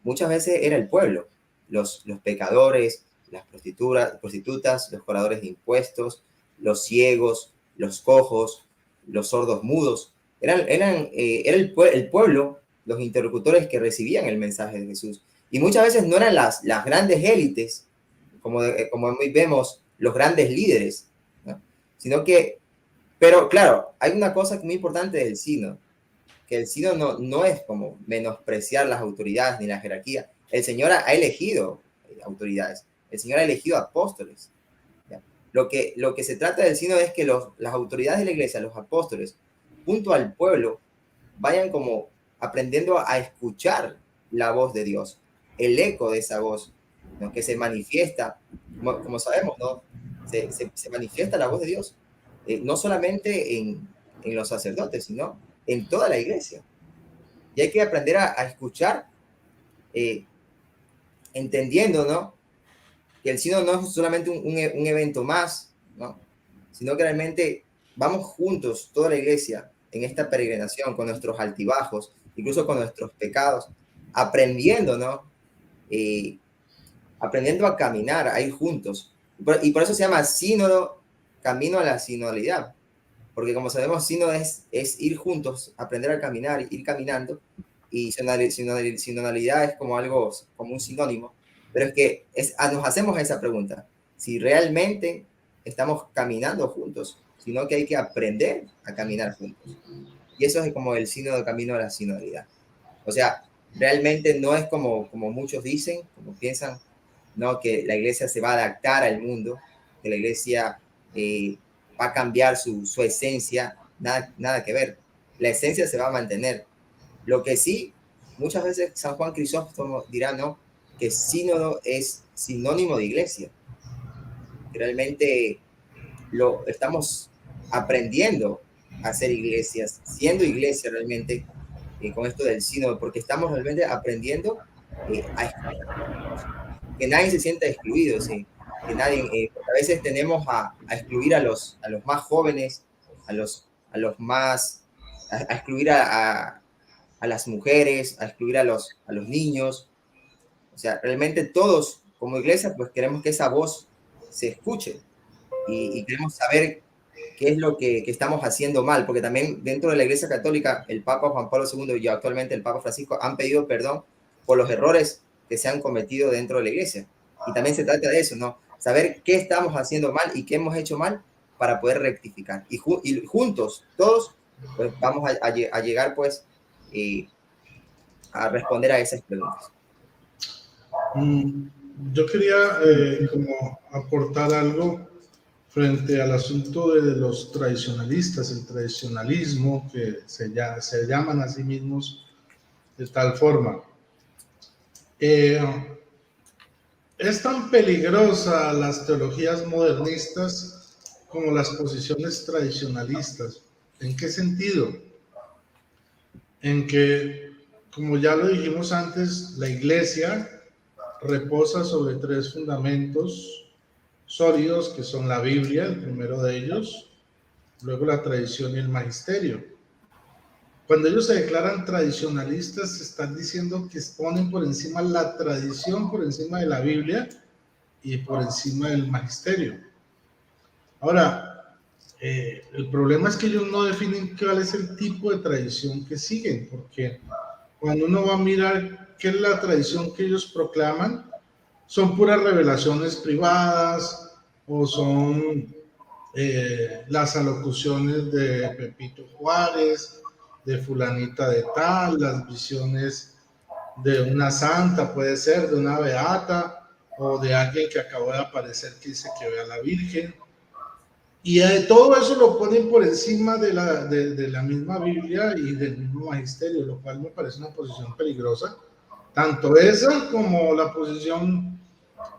Muchas veces era el pueblo, los pecadores, las prostitutas, los cobradores de impuestos, los ciegos, los cojos, los sordos mudos. Era el pueblo, los interlocutores que recibían el mensaje de Jesús. Y muchas veces no eran las grandes élites, como vemos, los grandes líderes, ¿no? Sino que, pero claro, hay una cosa muy importante del sínodo, que el sínodo no es como menospreciar las autoridades ni la jerarquía. El Señor ha elegido autoridades, el Señor ha elegido apóstoles. ¿Ya? Lo que se trata del sínodo es que las autoridades de la iglesia, los apóstoles, junto al pueblo, vayan como aprendiendo a escuchar la voz de Dios, el eco de esa voz, ¿no? Que se manifiesta, como sabemos, ¿no? Se manifiesta la voz de Dios, no solamente en los sacerdotes, sino en toda la iglesia. Y hay que aprender a escuchar, entendiendo, ¿no? Que el sínodo no es solamente un evento más, ¿no? Sino que realmente vamos juntos, toda la iglesia, en esta peregrinación, con nuestros altibajos, incluso con nuestros pecados, aprendiendo, ¿no? Aprendiendo a caminar, a ir juntos. Y por eso se llama sínodo, camino a la sinodalidad. Porque como sabemos, sínodo es ir juntos, aprender a caminar, ir caminando, y sinodalidad es como algo, como un sinónimo. Pero es que nos hacemos esa pregunta, si realmente estamos caminando juntos, sino que hay que aprender a caminar juntos. Y eso es como el sínodo, camino a la sinodalidad. O sea, realmente no es como muchos dicen, como piensan, ¿no? Que la iglesia se va a adaptar al mundo, que la iglesia va a cambiar su esencia, nada que ver. La esencia se va a mantener. Lo que sí, muchas veces San Juan Crisóstomo dirá, ¿no?, que sínodo es sinónimo de iglesia. Realmente lo estamos aprendiendo a hacer iglesias, siendo iglesia realmente, con esto del sínodo, porque estamos realmente aprendiendo que nadie se sienta excluido, ¿sí? Que nadie, a veces tenemos a excluir a los más jóvenes, a los más, a excluir a las mujeres, a excluir a los niños. O sea, realmente todos como iglesia pues queremos que esa voz se escuche y queremos saber qué es lo que estamos haciendo mal, porque también dentro de la Iglesia Católica el Papa Juan Pablo II y actualmente el Papa Francisco han pedido perdón por los errores que se han cometido dentro de la iglesia. Y también se trata de eso, ¿no? Saber qué estamos haciendo mal y qué hemos hecho mal para poder rectificar. Y juntos, todos, pues vamos a llegar pues a responder a esas preguntas. Yo quería como aportar algo frente al asunto de los tradicionalistas, el tradicionalismo, que se llaman a sí mismos de tal forma. Es tan peligrosa las teologías modernistas como las posiciones tradicionalistas. ¿En qué sentido? En que, como ya lo dijimos antes, la iglesia reposa sobre 3 fundamentos sólidos, que son la Biblia, el primero de ellos, luego la tradición y el magisterio. Cuando ellos se declaran tradicionalistas, están diciendo que ponen por encima la tradición, por encima de la Biblia y por encima del magisterio. Ahora, el problema es que ellos no definen cuál es el tipo de tradición que siguen, porque cuando uno va a mirar qué es la tradición que ellos proclaman, son puras revelaciones privadas o son las alocuciones de Pepito Juárez, de fulanita de tal, las visiones de una santa, puede ser, de una beata o de alguien que acabó de aparecer que dice que ve a la Virgen. Y todo eso lo ponen por encima de la misma Biblia y del mismo magisterio, lo cual me parece una posición peligrosa. Tanto esa como la posición,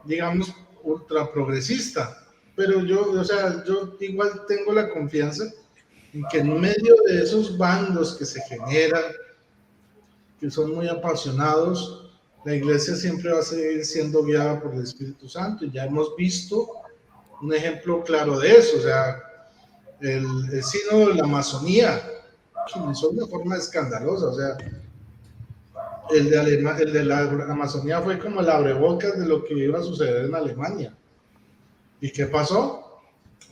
digamos, ultra progresista. Pero yo igual tengo la confianza en que en medio de esos bandos que se generan, que son muy apasionados, la iglesia siempre va a seguir siendo guiada por el Espíritu Santo. Y ya hemos visto un ejemplo claro de eso. O sea, el sínodo de la Amazonía, que comenzó de una forma escandalosa. O sea, el de la Amazonía fue como el abrebocas de lo que iba a suceder en Alemania. ¿Y qué pasó?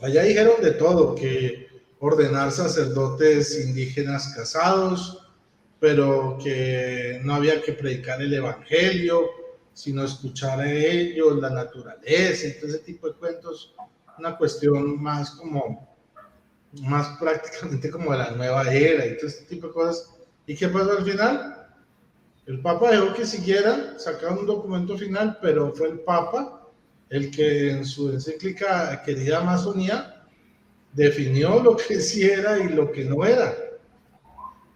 Allá dijeron de todo, que ordenar sacerdotes indígenas casados, pero que no había que predicar el evangelio, sino escuchar a ellos, la naturaleza, y todo ese tipo de cuentos, una cuestión más prácticamente como de la nueva era y todo este tipo de cosas. ¿Y qué pasó al final? El Papa dejó que siguieran, sacaron un documento final, pero fue el Papa el que en su encíclica Querida Amazonía definió lo que sí era y lo que no era.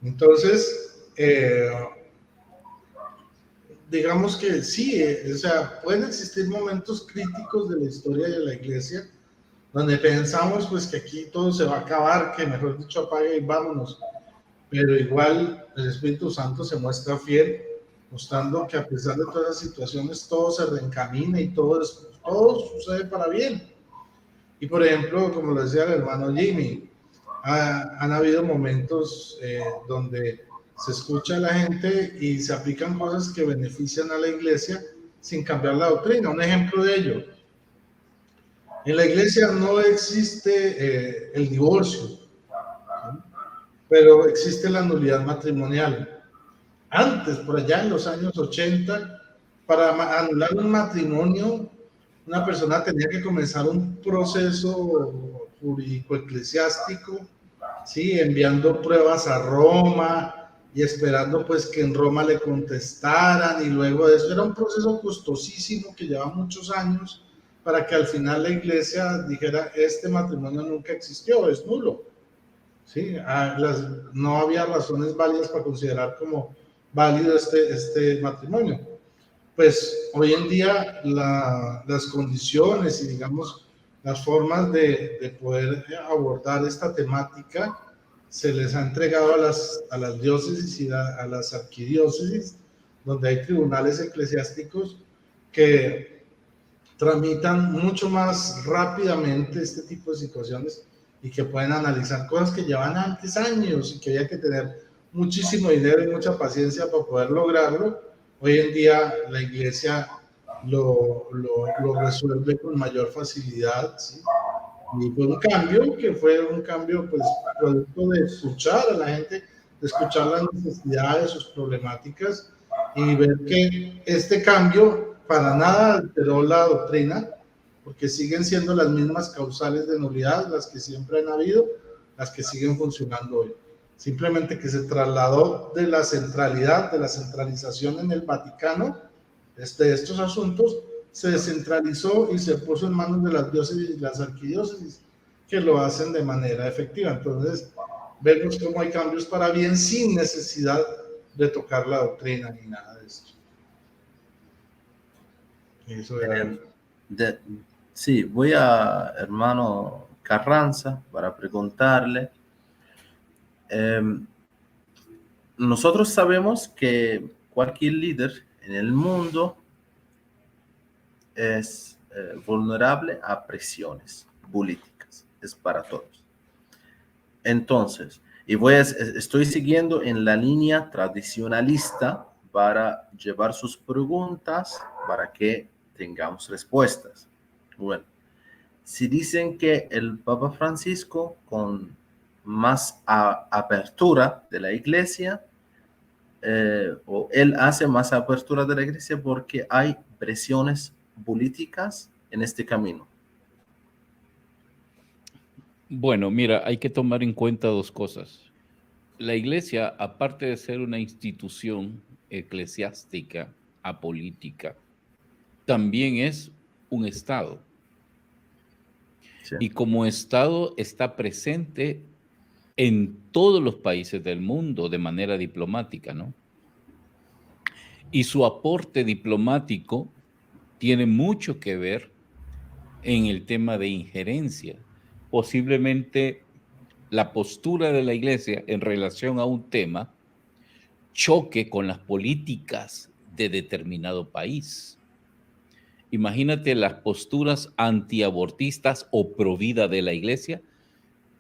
Entonces, digamos que sí, o sea, pueden existir momentos críticos de la historia de la iglesia donde pensamos pues que aquí todo se va a acabar, que mejor dicho apague y vámonos, pero igual el Espíritu Santo se muestra fiel, mostrando que a pesar de todas las situaciones todo se reencamina y todo sucede para bien. Y por ejemplo, como lo decía el hermano Jimmy, han habido momentos donde se escucha a la gente y se aplican cosas que benefician a la iglesia sin cambiar la doctrina. Un ejemplo de ello: en la iglesia no existe el divorcio, ¿sí?, pero existe la nulidad matrimonial. Antes, por allá en los años 80, para anular un matrimonio, una persona tenía que comenzar un proceso jurídico-eclesiástico, ¿sí?, enviando pruebas a Roma y esperando pues que en Roma le contestaran, y luego de eso era un proceso costosísimo que lleva muchos años para que al final la iglesia dijera, este matrimonio nunca existió, es nulo. ¿Sí? No había razones válidas para considerar como válido este matrimonio. Pues hoy en día las condiciones y digamos las formas de poder abordar esta temática se les ha entregado a las diócesis y a las arquidiócesis, donde hay tribunales eclesiásticos que tramitan mucho más rápidamente este tipo de situaciones y que pueden analizar cosas que llevan antes años y que había que tener muchísimo dinero y mucha paciencia para poder lograrlo. Hoy en día la iglesia lo resuelve con mayor facilidad, ¿sí? Y fue un cambio que fue un cambio pues producto de escuchar a la gente, de escuchar las necesidades, sus problemáticas y ver que este cambio para nada alteró la doctrina, porque siguen siendo las mismas causales de nulidad, las que siempre han habido, las que siguen funcionando hoy. Simplemente que se trasladó de la centralidad, de la centralización en el Vaticano, de estos asuntos, se descentralizó y se puso en manos de las diócesis y las arquidiócesis, que lo hacen de manera efectiva. Entonces, vemos cómo hay cambios para bien sin necesidad de tocar la doctrina ni nada de esto. Eso era... Sí, voy a hermano Carranza para preguntarle. Nosotros sabemos que cualquier líder en el mundo es vulnerable a presiones políticas, es para todos. Entonces, estoy siguiendo en la línea tradicionalista para llevar sus preguntas para que tengamos respuestas. Bueno, si dicen que el Papa Francisco, con más apertura de la iglesia, o él hace más apertura de la iglesia porque hay presiones políticas en este camino. Bueno, mira, hay que tomar en cuenta dos cosas. La iglesia, aparte de ser una institución eclesiástica, apolítica, también es un Estado. Sí. Y como Estado está presente en todos los países del mundo de manera diplomática, ¿no? Y su aporte diplomático tiene mucho que ver en el tema de injerencia. Posiblemente la postura de la iglesia en relación a un tema choque con las políticas de determinado país. Imagínate las posturas antiabortistas o provida de la iglesia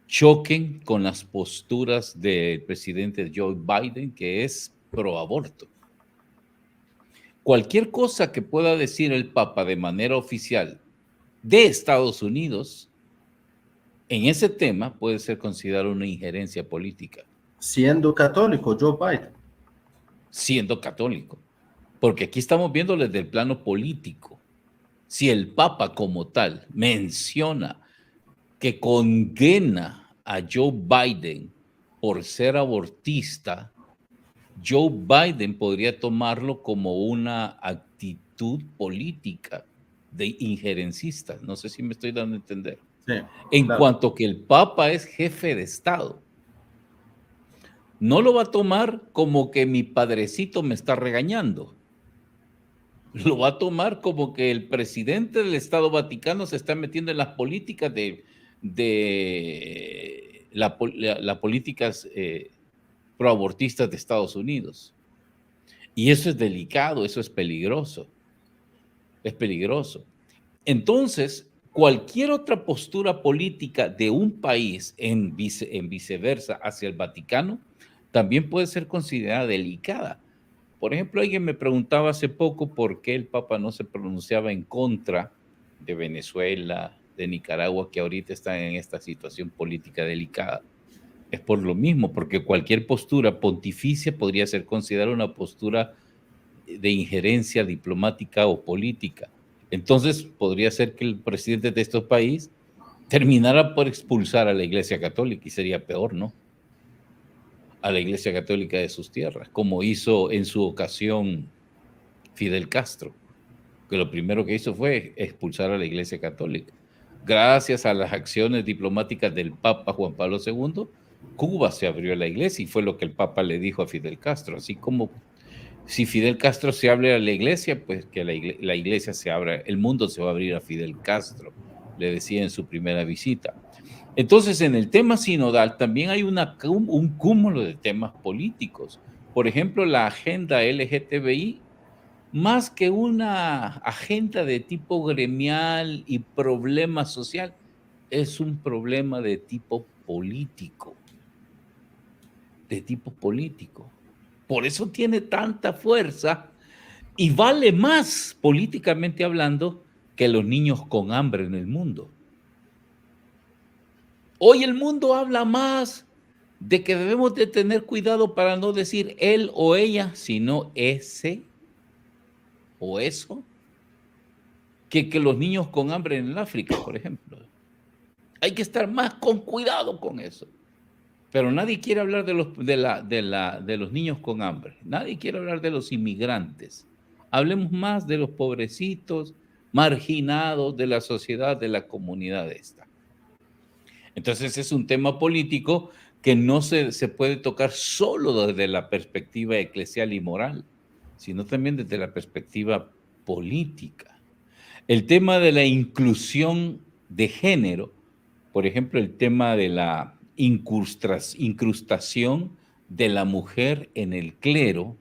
choquen con las posturas del presidente Joe Biden, que es proaborto. Cualquier cosa que pueda decir el Papa de manera oficial de Estados Unidos en ese tema puede ser considerado una injerencia política. Siendo católico, Joe Biden. Siendo católico. Porque aquí estamos viendo desde el plano político. Si el Papa como tal menciona que condena a Joe Biden por ser abortista, Joe Biden podría tomarlo como una actitud política de injerencista. No sé si me estoy dando a entender. Sí, en cuanto que el Papa es jefe de Estado, no lo va a tomar como que mi padrecito me está regañando. Lo va a tomar como que el presidente del Estado Vaticano se está metiendo en las políticas las políticas proabortistas de Estados Unidos. Y eso es delicado, eso es peligroso. Es peligroso. Entonces, cualquier otra postura política de un país en viceversa hacia el Vaticano también puede ser considerada delicada. Por ejemplo, alguien me preguntaba hace poco por qué el Papa no se pronunciaba en contra de Venezuela, de Nicaragua, que ahorita están en esta situación política delicada. Es por lo mismo, porque cualquier postura pontificia podría ser considerada una postura de injerencia diplomática o política. Entonces, podría ser que el presidente de este país terminara por expulsar a la Iglesia Católica, y sería peor, ¿no? A la Iglesia Católica de sus tierras, como hizo en su ocasión Fidel Castro. que lo primero que hizo fue expulsar a la Iglesia Católica. Gracias a las acciones diplomáticas del Papa Juan Pablo II, Cuba se abrió a la Iglesia y fue lo que el Papa le dijo a Fidel Castro. Así como si Fidel Castro se abre a la Iglesia, pues que la Iglesia se abra, el mundo se va a abrir a Fidel Castro, le decía en su primera visita. Entonces, en el tema sinodal también hay un cúmulo de temas políticos. Por ejemplo, la agenda LGTBI, más que una agenda de tipo gremial y problema social, es un problema de tipo político. De tipo político. Por eso tiene tanta fuerza y vale más políticamente hablando que los niños con hambre en el mundo. Hoy el mundo habla más de que debemos de tener cuidado para no decir él o ella, sino ese o eso, que los niños con hambre en el África, por ejemplo. Hay que estar más con cuidado con eso. Pero nadie quiere hablar de los niños con hambre. Nadie quiere hablar de los inmigrantes. Hablemos más de los pobrecitos, marginados de la sociedad, de la comunidad esta. Entonces es un tema político que no se puede tocar solo desde la perspectiva eclesial y moral, sino también desde la perspectiva política. El tema de la inclusión de género, por ejemplo, el tema de la incrustación de la mujer en el clero,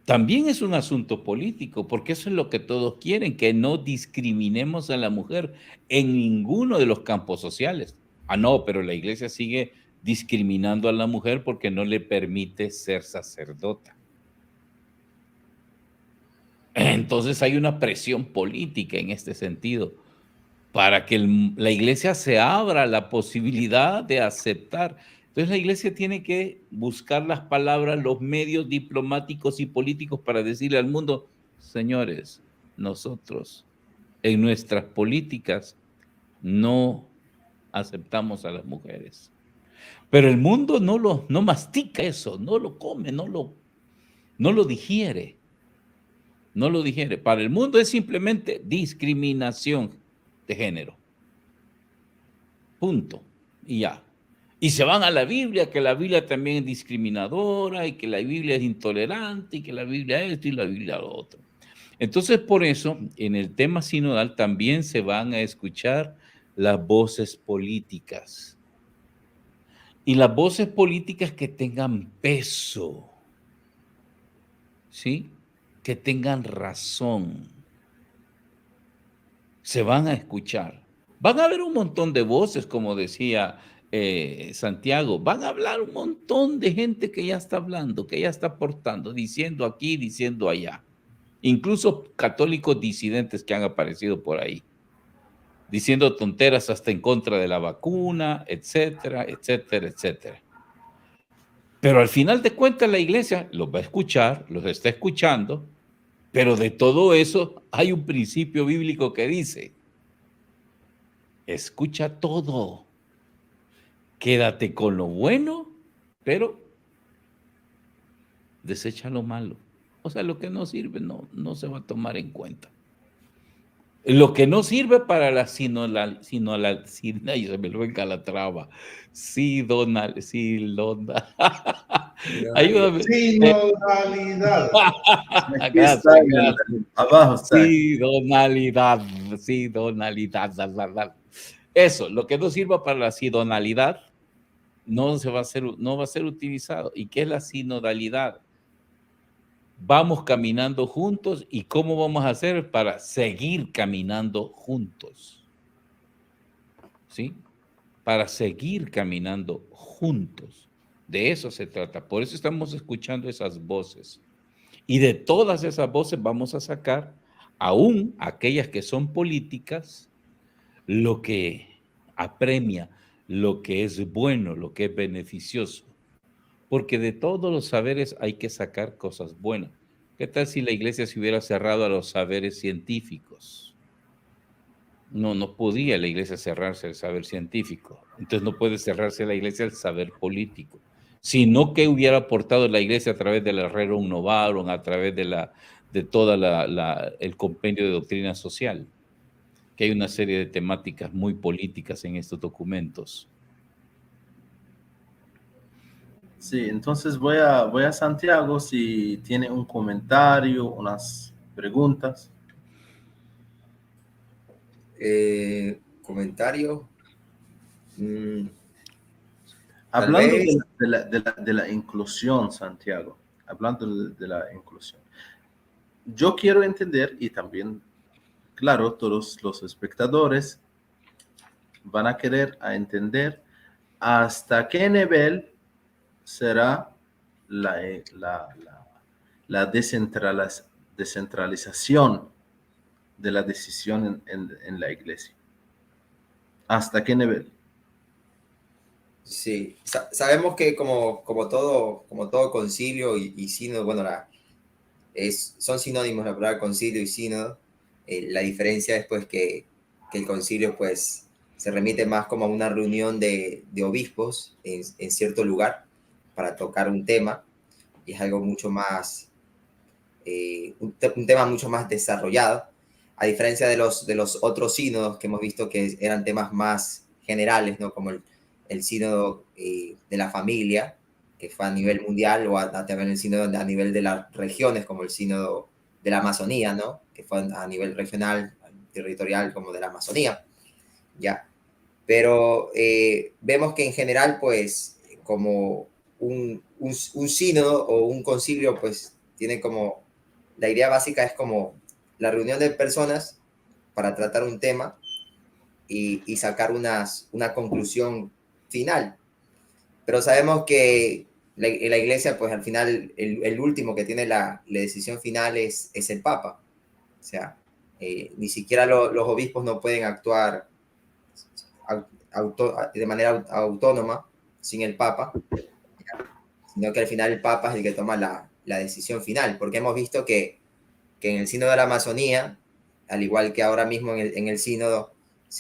también es un asunto político, porque eso es lo que todos quieren, que no discriminemos a la mujer en ninguno de los campos sociales. Ah, no, pero la iglesia sigue discriminando a la mujer porque no le permite ser sacerdota. Entonces hay una presión política en este sentido para que la iglesia se abra a la posibilidad de aceptar. Entonces la iglesia tiene que buscar las palabras, los medios diplomáticos y políticos para decirle al mundo, señores, nosotros en nuestras políticas no aceptamos a las mujeres. Pero el mundo no mastica eso, no lo come, no lo digiere. No lo digiere. Para el mundo es simplemente discriminación de género. Punto. Y ya. Y se van a la Biblia, que la Biblia también es discriminadora y que la Biblia es intolerante y que la Biblia esto y la Biblia lo otro. Entonces, por eso, en el tema sinodal también se van a escuchar las voces políticas. Y las voces políticas que tengan peso, ¿sí? Que tengan razón. Se van a escuchar. Van a haber un montón de voces, como decía Santiago. Van a hablar un montón de gente que ya está hablando, que ya está aportando, diciendo aquí, diciendo allá. Incluso católicos disidentes que han aparecido por ahí, diciendo tonteras hasta en contra de la vacuna, etcétera, etcétera, etcétera. Pero al final de cuentas la iglesia los va a escuchar, los está escuchando, pero de todo eso hay un principio bíblico que dice, escucha todo, quédate con lo bueno, pero desecha lo malo. O sea, lo que no sirve no se va a tomar en cuenta. Lo que no sirve para la sinodalidad. Ayúdame. Sinodalidad. Gracias. Abajo está. Sinodalidad. Eso, lo que no sirva para la sinodalidad no va a ser utilizado. ¿Y qué es la sinodalidad? Vamos caminando juntos. ¿Y cómo vamos a hacer para seguir caminando juntos? ¿Sí? Para seguir caminando juntos. De eso se trata. Por eso estamos escuchando esas voces. Y de todas esas voces vamos a sacar, aún aquellas que son políticas, lo que apremia, lo que es bueno, lo que es beneficioso. Porque de todos los saberes hay que sacar cosas buenas. ¿Qué tal si la iglesia se hubiera cerrado a los saberes científicos? No podía la iglesia cerrarse al saber científico. Entonces no puede cerrarse la iglesia al saber político. Sino que hubiera aportado la iglesia a través del Rerum Novarum, a través de de todo el compendio de doctrina social, que hay una serie de temáticas muy políticas en estos documentos. Sí, entonces voy a Santiago si tiene un comentario, unas preguntas. Comentario. Tal Hablando vez. de la inclusión, Santiago, hablando de la inclusión, yo quiero entender, y también, claro, todos los espectadores van a querer a entender hasta qué nivel será la, la descentralización de la decisión en la iglesia. ¿Hasta qué nivel? Sí, sabemos que como todo concilio y sínodo, bueno, son sinónimos la palabra concilio y sínodo. La diferencia es pues que el concilio pues se remite más como a una reunión de obispos en cierto lugar para tocar un tema, y es algo mucho más, un tema mucho más desarrollado, a diferencia de los otros sínodos que hemos visto que eran temas más generales, ¿no? Como el sínodo de la familia, que fue a nivel mundial, o también el sínodo a nivel de las regiones, como el sínodo de la Amazonía, ¿no? Que fue a nivel regional, territorial, como de la Amazonía, ¿ya? Pero vemos que en general, pues, como un sínodo o un concilio, pues, tiene como, la idea básica es como la reunión de personas para tratar un tema y sacar una conclusión final. Pero sabemos que la iglesia, pues al final, el último que tiene la decisión final es el Papa. O sea, ni siquiera los obispos no pueden actuar de manera autónoma sin el Papa, sino que al final el Papa es el que toma la decisión final, porque hemos visto que en el sínodo de la Amazonía, al igual que ahora mismo en el sínodo,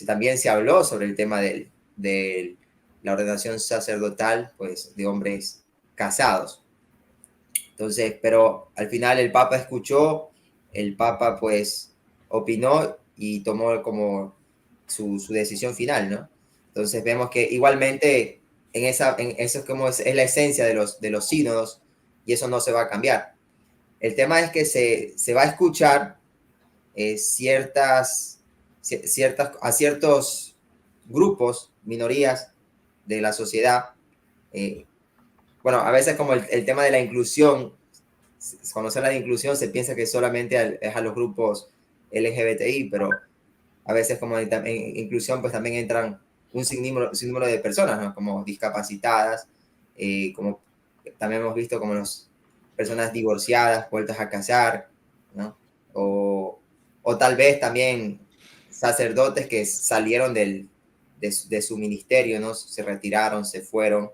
también se habló sobre el tema de la ordenación sacerdotal, pues, de hombres casados. Entonces, pero al final el Papa escuchó, el Papa pues opinó y tomó como su decisión final, ¿no? Entonces vemos que igualmente eso es como es la esencia de los sínodos, y eso no se va a cambiar. El tema es que se va a escuchar a ciertos grupos, minorías de la sociedad. Bueno, a veces como el tema de la inclusión, cuando se habla de inclusión se piensa que solamente es a los grupos LGBTI, pero a veces como en inclusión pues también entran un sinnúmero de personas, ¿no? Como discapacitadas, como también hemos visto como personas divorciadas, vueltas a casar, ¿no? O tal vez también sacerdotes que salieron de su ministerio, ¿no? Se retiraron, se fueron,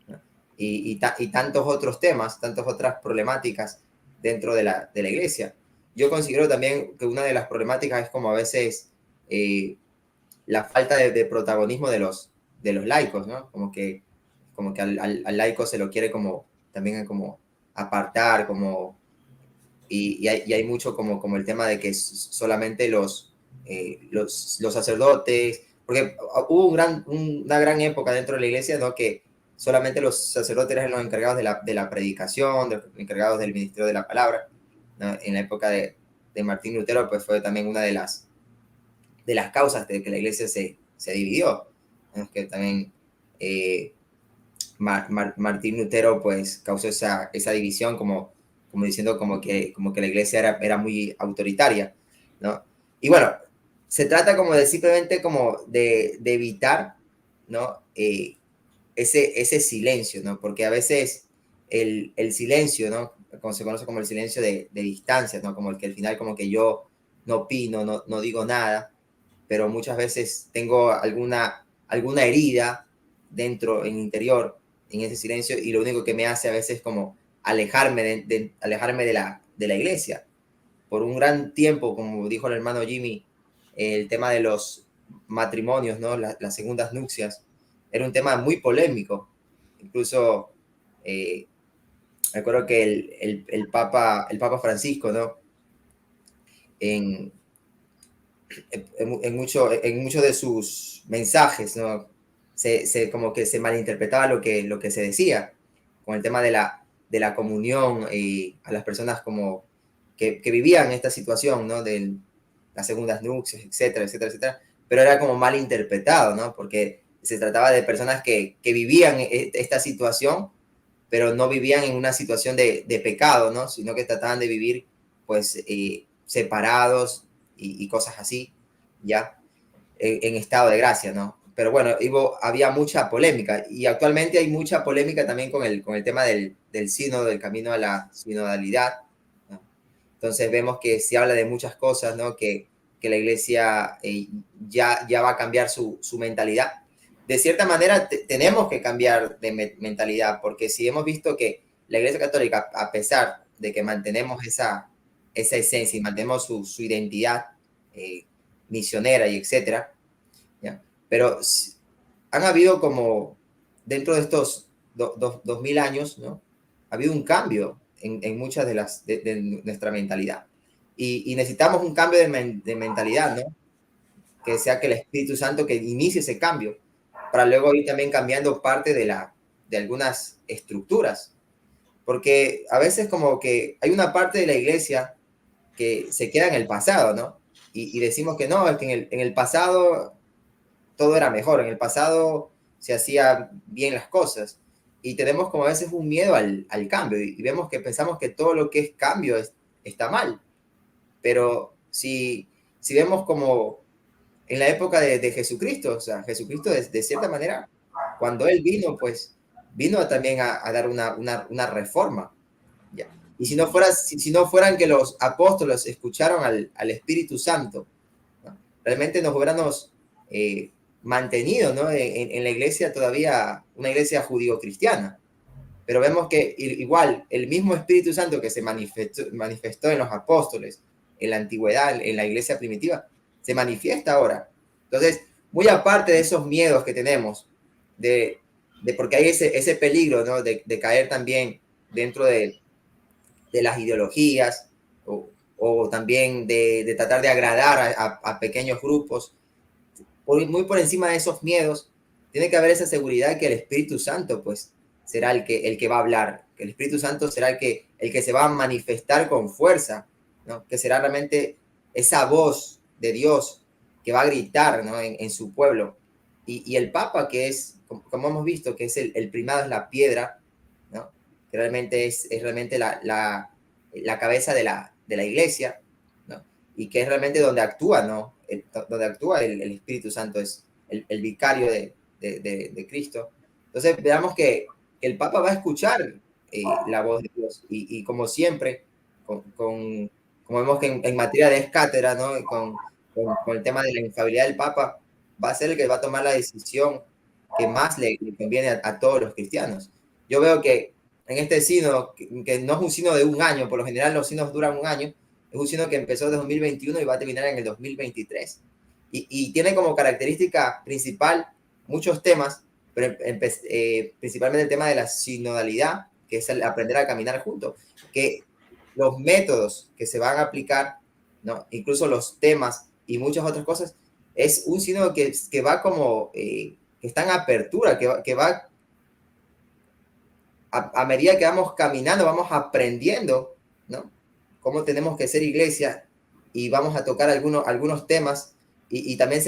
¿no? Y tantos otros temas, tantas otras problemáticas dentro de la iglesia. Yo considero también que una de las problemáticas es como a veces la falta de protagonismo de los laicos, ¿no? Como que al laico se lo quiere como también como apartar, como y hay mucho como el tema de que solamente los sacerdotes, porque hubo una gran época dentro de la iglesia, ¿no? Que solamente los sacerdotes eran los encargados de la predicación, los encargados del ministerio de la palabra, ¿no? En la época de Martín Lutero, pues fue también una de las causas de que la iglesia se dividió, ¿no? Que también Martín Lutero pues causó esa división como diciendo como que la iglesia era muy autoritaria, ¿no? Y bueno, se trata como de simplemente como de evitar, ¿no? Ese silencio, ¿no? Porque a veces el silencio, ¿no? Como se conoce como el silencio de distancia, ¿no? Como el que al final como que yo no opino, no digo nada, pero muchas veces tengo alguna herida dentro, en interior, en ese silencio, y lo único que me hace a veces es como alejarme alejarme de la iglesia. Por un gran tiempo, como dijo el hermano Jimmy, el tema de los matrimonios, ¿no? Las segundas nupcias, era un tema muy polémico. Incluso me acuerdo que el Papa Francisco, ¿no? en, en muchos de sus mensajes, ¿no? Como que se malinterpretaba lo que se decía, con el tema de la comunión a las personas como que vivían esta situación, ¿no? De las segundas nupcias, etcétera, etcétera, etcétera, pero era como mal interpretado, ¿no? Porque se trataba de personas que vivían esta situación, pero no vivían en una situación de pecado, ¿no? Sino que trataban de vivir, pues, separados y cosas así, ¿ya? En estado de gracia, ¿no? Pero bueno, había mucha polémica y actualmente hay mucha polémica también con el tema del sínodo, del camino a la sinodalidad, ¿no? Entonces vemos que se habla de muchas cosas, ¿no? Que la iglesia ya va a cambiar su mentalidad. De cierta manera tenemos que cambiar de mentalidad, porque si hemos visto que la iglesia católica, a pesar de que mantenemos esa esencia y mantenemos su identidad misionera y etcétera, ¿ya? Pero han habido como, dentro de estos 2000 años, ¿no? Ha habido un cambio en muchas de nuestra mentalidad. Y necesitamos un cambio de mentalidad, ¿no? Que sea que el Espíritu Santo que inicie ese cambio, para luego ir también cambiando parte de algunas estructuras. Porque a veces como que hay una parte de la iglesia que se queda en el pasado, ¿no? Y decimos que no, es que en el pasado todo era mejor, en el pasado se hacían bien las cosas. Y tenemos como a veces un miedo al cambio y vemos que pensamos que todo lo que es cambio está mal. Pero si vemos como en la época de Jesucristo, o sea, Jesucristo de cierta manera, cuando Él vino, pues vino también a dar una reforma, ¿ya? Y si no fueran que los apóstoles escucharon al Espíritu Santo, ¿no? Realmente nos hubiéramos mantenido, ¿no? En la iglesia todavía, una iglesia judío-cristiana. Pero vemos que igual el mismo Espíritu Santo que se manifestó en los apóstoles, en la antigüedad, en la iglesia primitiva, se manifiesta ahora. Entonces, muy aparte de esos miedos que tenemos, porque hay ese peligro, ¿no? De caer también dentro de las ideologías o también de tratar de agradar a pequeños grupos. Muy por encima de esos miedos, tiene que haber esa seguridad que el Espíritu Santo, pues, será el que va a hablar, que el Espíritu Santo será el que se va a manifestar con fuerza, ¿no? Que será realmente esa voz de Dios que va a gritar, ¿no? en su pueblo. Y el Papa, que es, como hemos visto, que es el primado, es la piedra, ¿no? Que realmente es realmente la cabeza de la iglesia, ¿no? Y que es realmente donde actúa, ¿no? Donde actúa el Espíritu Santo, es el vicario de Cristo. Entonces veamos que el Papa va a escuchar la voz de Dios y como siempre, como vemos que en materia de cátedra, ¿no? Con el tema de la infalibilidad del Papa, va a ser el que va a tomar la decisión que más le conviene a todos los cristianos. Yo veo que en este sínodo, que no es un sínodo de un año, por lo general los sínodos duran un año, es un sínodo que empezó en 2021 y va a terminar en el 2023. Y tiene como característica principal muchos temas, pero principalmente el tema de la sinodalidad, que es el aprender a caminar juntos, que los métodos que se van a aplicar, ¿no? Incluso los temas y muchas otras cosas, es un sínodo que va como, que está en apertura, que va a medida que vamos caminando, vamos aprendiendo, ¿no? Cómo tenemos que ser iglesia y vamos a tocar algunos temas y también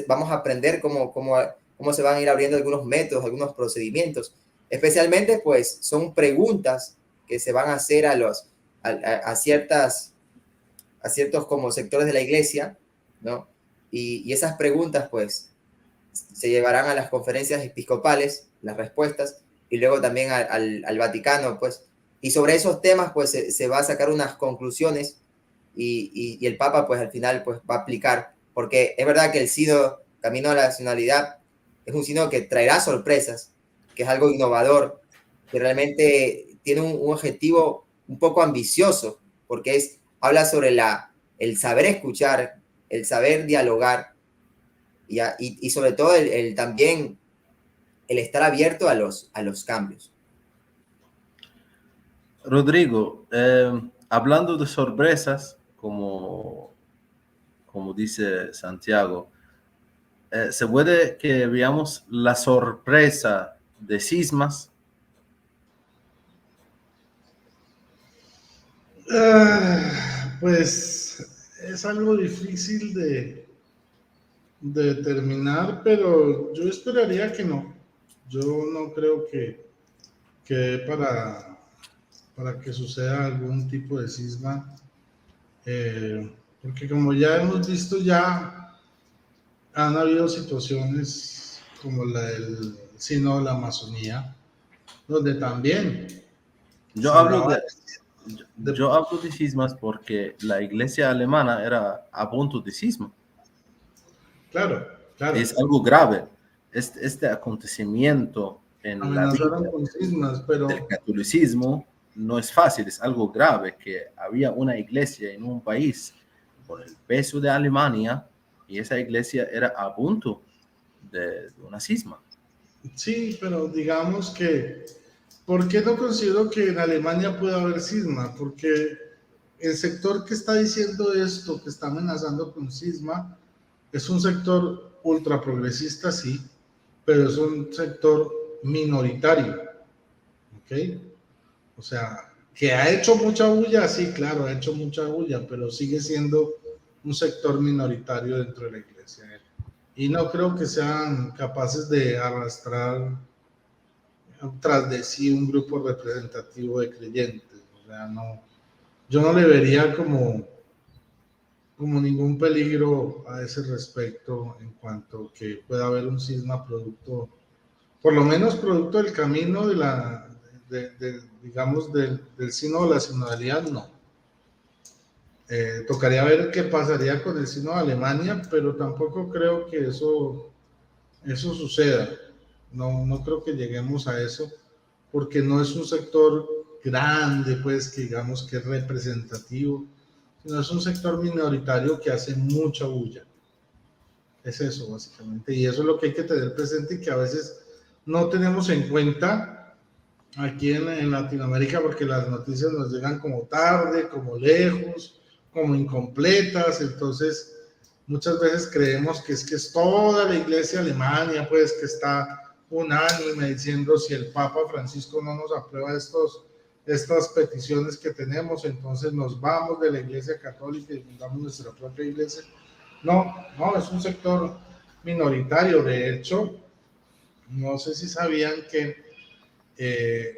vamos a aprender cómo se van a ir abriendo algunos métodos, algunos procedimientos. Especialmente, pues, son preguntas que se van a hacer a ciertos como sectores de la iglesia, ¿no? Y esas preguntas, pues, se llevarán a las conferencias episcopales, las respuestas, y luego también al Vaticano, pues. Y sobre esos temas, pues, se va a sacar unas conclusiones y el Papa, pues, al final, pues, va a aplicar. Porque es verdad que el sínodo Camino a la Nacionalidad es un sínodo que traerá sorpresas, que es algo innovador, que realmente tiene un objetivo un poco ambicioso, porque habla sobre el saber escuchar, el saber dialogar y sobre todo también el estar abierto a los cambios. Rodrigo, hablando de sorpresas, como dice Santiago, se puede que veamos la sorpresa de cismas. Pues es algo difícil de determinar, pero yo esperaría que no. Yo no creo que para que suceda algún tipo de cisma, porque como ya hemos visto, ya han habido situaciones como la del Sínodo de la Amazonía, donde también Yo se hablo hablaba yo hablo de cismas porque la iglesia alemana era a punto de cisma. claro, Es algo grave. Este acontecimiento en la vida amenazaron con cismas, del pero catolicismo no es fácil, es algo grave que había una iglesia en un país con el peso de Alemania y esa iglesia era a punto de una cisma. sí, pero digamos que, ¿por qué no considero que en Alemania pueda haber cisma? Porque el sector que está diciendo esto, que está amenazando con cisma, es un sector ultra progresista, sí, pero es un sector minoritario, ¿ok? O sea, que ha hecho mucha bulla, sí, claro, ha hecho mucha bulla, pero sigue siendo un sector minoritario dentro de la iglesia. Y no creo que sean capaces de arrastrar tras de sí un grupo representativo de creyentes. O sea, no, yo no le vería como ningún peligro a ese respecto en cuanto que pueda haber un cisma producto, por lo menos producto del camino digamos, del sínodo de la sinodalidad, no. Tocaría ver qué pasaría con el sínodo de Alemania, pero tampoco creo que eso suceda. No creo que lleguemos a eso, porque no es un sector grande, pues, que digamos que es representativo, sino es un sector minoritario que hace mucha bulla. Es eso, básicamente. Y eso es lo que hay que tener presente y que a veces no tenemos en cuenta aquí en Latinoamérica, porque las noticias nos llegan como tarde, como lejos, como incompletas. Entonces, muchas veces creemos que es toda la iglesia alemana, pues, que está unánime diciendo si el Papa Francisco no nos aprueba estas peticiones que tenemos, entonces nos vamos de la iglesia católica y fundamos nuestra propia iglesia. No, es un sector minoritario. De hecho, no sé si sabían que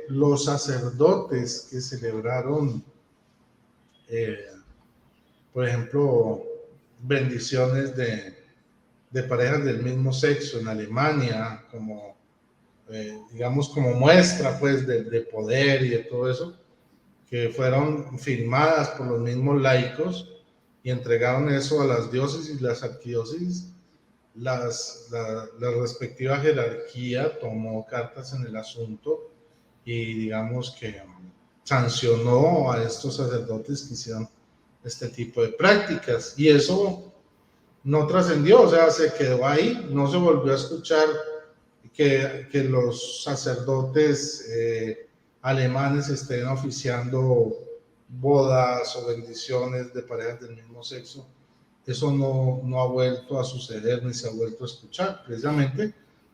los sacerdotes que celebraron, por ejemplo, bendiciones de parejas del mismo sexo en Alemania, como digamos como muestra pues de poder y de todo eso, que fueron firmadas por los mismos laicos y entregaron eso a las diócesis y las arquidiócesis. La respectiva jerarquía tomó cartas en el asunto y digamos que sancionó a estos sacerdotes que hicieron este tipo de prácticas, y eso no trascendió, o sea, se quedó ahí, no se volvió a escuchar que los sacerdotes alemanes estén oficiando bodas o bendiciones de parejas del mismo sexo. Eso no ha vuelto a suceder ni se ha vuelto a escuchar, precisamente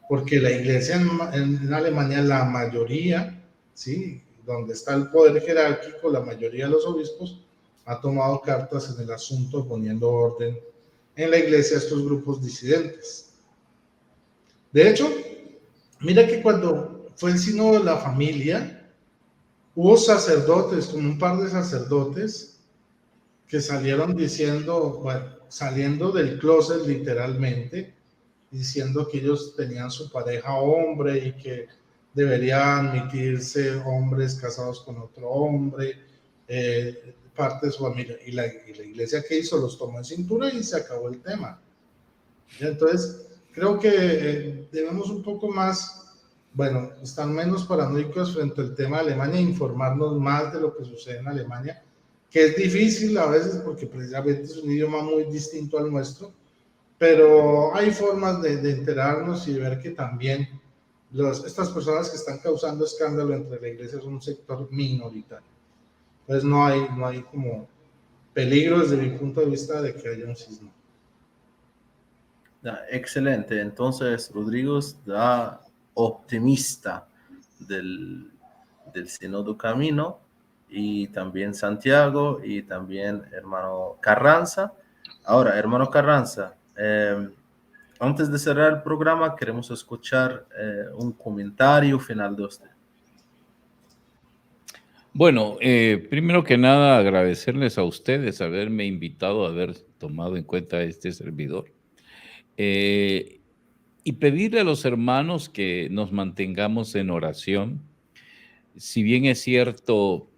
porque la iglesia en Alemania, la mayoría, ¿sí?, donde está el poder jerárquico, la mayoría de los obispos ha tomado cartas en el asunto, poniendo orden en la iglesia a estos grupos disidentes. De hecho, mira que cuando fue el sínodo de la familia, hubo sacerdotes, como un par de sacerdotes, que salieron diciendo, bueno, saliendo del closet literalmente, diciendo que ellos tenían su pareja hombre y que deberían admitirse hombres casados con otro hombre, parte de su familia. Y la iglesia, que hizo, los tomó en cintura y se acabó el tema. Entonces, creo que debemos un poco más, bueno, estar menos paranoicos frente al tema de Alemania e informarnos más de lo que sucede en Alemania, que es difícil a veces porque precisamente es un idioma muy distinto al nuestro, pero hay formas de enterarnos y de ver que también estas personas que están causando escándalo entre la iglesia son un sector minoritario. Entonces no hay como peligro desde mi punto de vista de que haya un cisma. Excelente. Entonces, Rodrigo está optimista del Sínodo Camino, y también Santiago, y también hermano Carranza. Ahora, hermano Carranza, antes de cerrar el programa, queremos escuchar un comentario final de usted. Bueno, primero que nada, agradecerles a ustedes haberme invitado, haber tomado en cuenta este servidor. Y pedirle a los hermanos que nos mantengamos en oración. Si bien es cierto,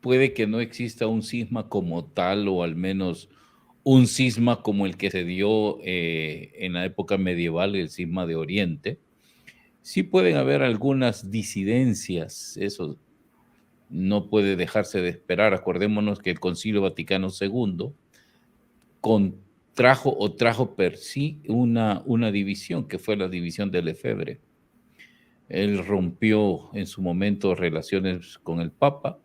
puede que no exista un cisma como tal, o al menos un cisma como el que se dio en la época medieval, el cisma de Oriente. Sí pueden haber algunas disidencias, eso no puede dejarse de esperar. Acordémonos que el Concilio Vaticano II trajo per sí una división, que fue la división de Lefebvre. Él rompió en su momento relaciones con el Papa.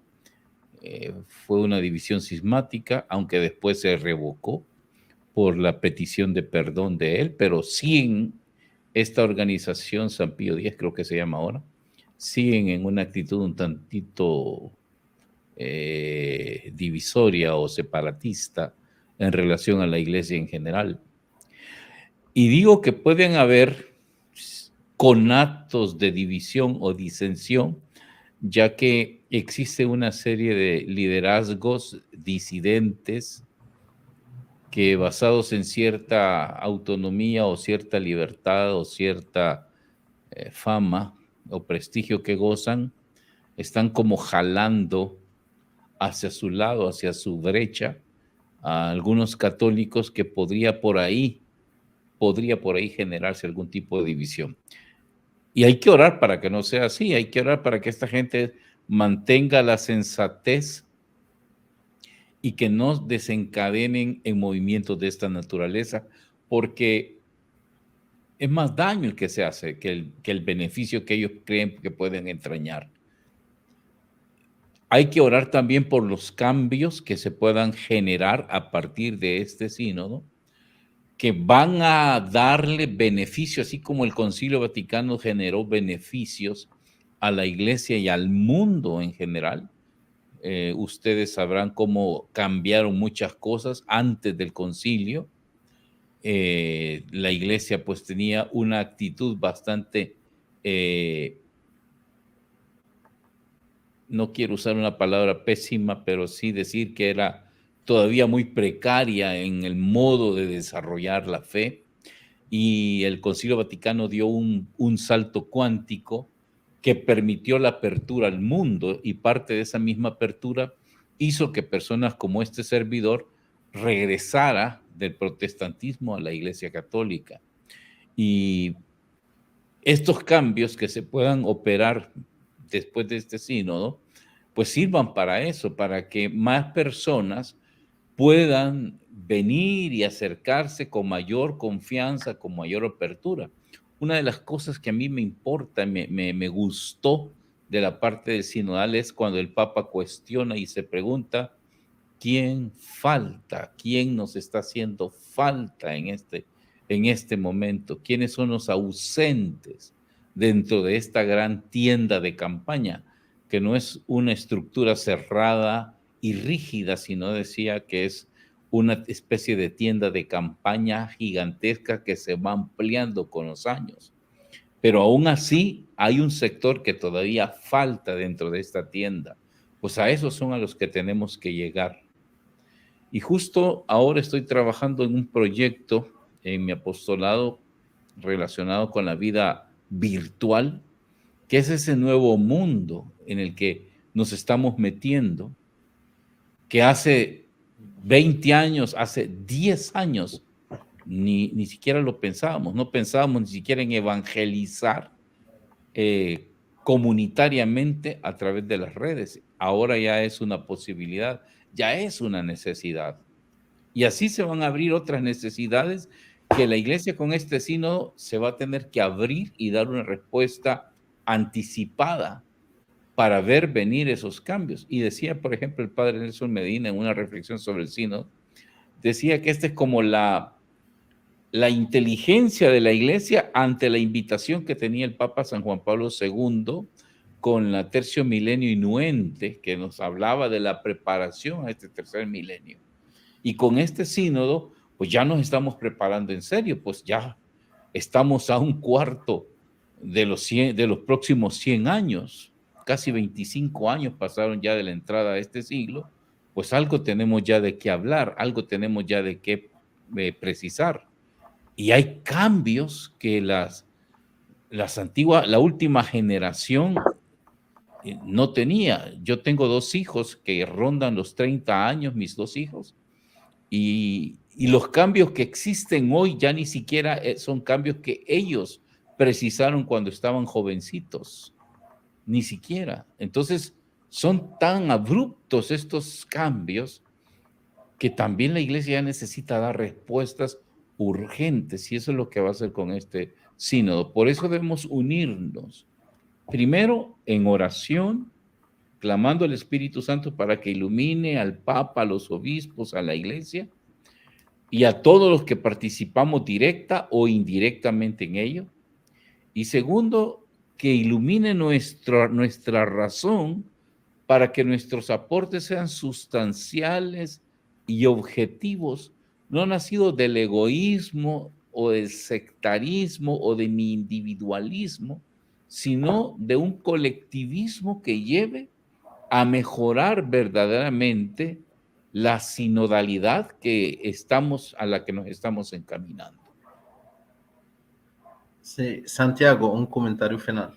Fue una división cismática, aunque después se revocó por la petición de perdón de él, pero sin esta organización, San Pío X creo que se llama ahora, siguen en una actitud un tantito divisoria o separatista en relación a la iglesia en general. Y digo que pueden haber conatos de división o disensión, ya que existe una serie de liderazgos disidentes que, basados en cierta autonomía o cierta libertad o cierta fama o prestigio que gozan, están como jalando hacia su lado, hacia su brecha, a algunos católicos, que podría por ahí generarse algún tipo de división. Y hay que orar para que no sea así, hay que orar para que esta gente mantenga la sensatez y que no desencadenen en movimientos de esta naturaleza, porque es más daño el que se hace que el beneficio que ellos creen que pueden entrañar. Hay que orar también por los cambios que se puedan generar a partir de este sínodo, que van a darle beneficio, así como el Concilio Vaticano generó beneficios a la iglesia y al mundo en general. Ustedes sabrán cómo cambiaron muchas cosas antes del concilio. La iglesia pues tenía una actitud bastante, no quiero usar una palabra pésima, pero sí decir que era todavía muy precaria en el modo de desarrollar la fe, y el Concilio Vaticano dio un salto cuántico que permitió la apertura al mundo, y parte de esa misma apertura hizo que personas como este servidor regresara del protestantismo a la Iglesia Católica. Y estos cambios que se puedan operar después de este sínodo, pues sirvan para eso, para que más personas puedan venir y acercarse con mayor confianza, con mayor apertura. Una de las cosas que a mí me importa, me gustó de la parte del sinodal, es cuando el Papa cuestiona y se pregunta: ¿quién falta? ¿Quién nos está haciendo falta en este momento? ¿Quiénes son los ausentes dentro de esta gran tienda de campaña, que no es una estructura cerrada y rígida, sino decía que es una especie de tienda de campaña gigantesca que se va ampliando con los años? Pero aún así hay un sector que todavía falta dentro de esta tienda. Pues a esos son a los que tenemos que llegar. Y justo ahora estoy trabajando en un proyecto en mi apostolado relacionado con la vida virtual, que es ese nuevo mundo en el que nos estamos metiendo, que hace 20 años, hace 10 años, ni siquiera lo pensábamos. No pensábamos ni siquiera en evangelizar comunitariamente a través de las redes. Ahora ya es una posibilidad, ya es una necesidad. Y así se van a abrir otras necesidades que la iglesia con este sínodo se va a tener que abrir y dar una respuesta anticipada para ver venir esos cambios. Y decía, por ejemplo, el padre Nelson Medina en una reflexión sobre el sínodo, decía que esta es como la inteligencia de la iglesia ante la invitación que tenía el Papa San Juan Pablo II con la Tercio Milenio Inuente, que nos hablaba de la preparación a este tercer milenio. Y con este sínodo, pues ya nos estamos preparando en serio, pues ya estamos a un cuarto de los próximos 100 años, casi 25 años pasaron ya de la entrada a este siglo, pues algo tenemos ya de qué hablar, algo tenemos ya de qué precisar. Y hay cambios que la última generación no tenía. Yo tengo 2 hijos que rondan los 30 años, mis 2 hijos, y los cambios que existen hoy ya ni siquiera son cambios que ellos precisaron cuando estaban jovencitos, ni siquiera. Entonces, son tan abruptos estos cambios que también la iglesia ya necesita dar respuestas urgentes, y eso es lo que va a hacer con este sínodo. Por eso debemos unirnos, primero en oración, clamando al Espíritu Santo para que ilumine al Papa, a los obispos, a la iglesia y a todos los que participamos directa o indirectamente en ello. Y segundo, que ilumine nuestra razón para que nuestros aportes sean sustanciales y objetivos, no nacidos del egoísmo o del sectarismo o de mi individualismo, sino de un colectivismo que lleve a mejorar verdaderamente la sinodalidad a la que nos estamos encaminando. Sí, Santiago, un comentario final.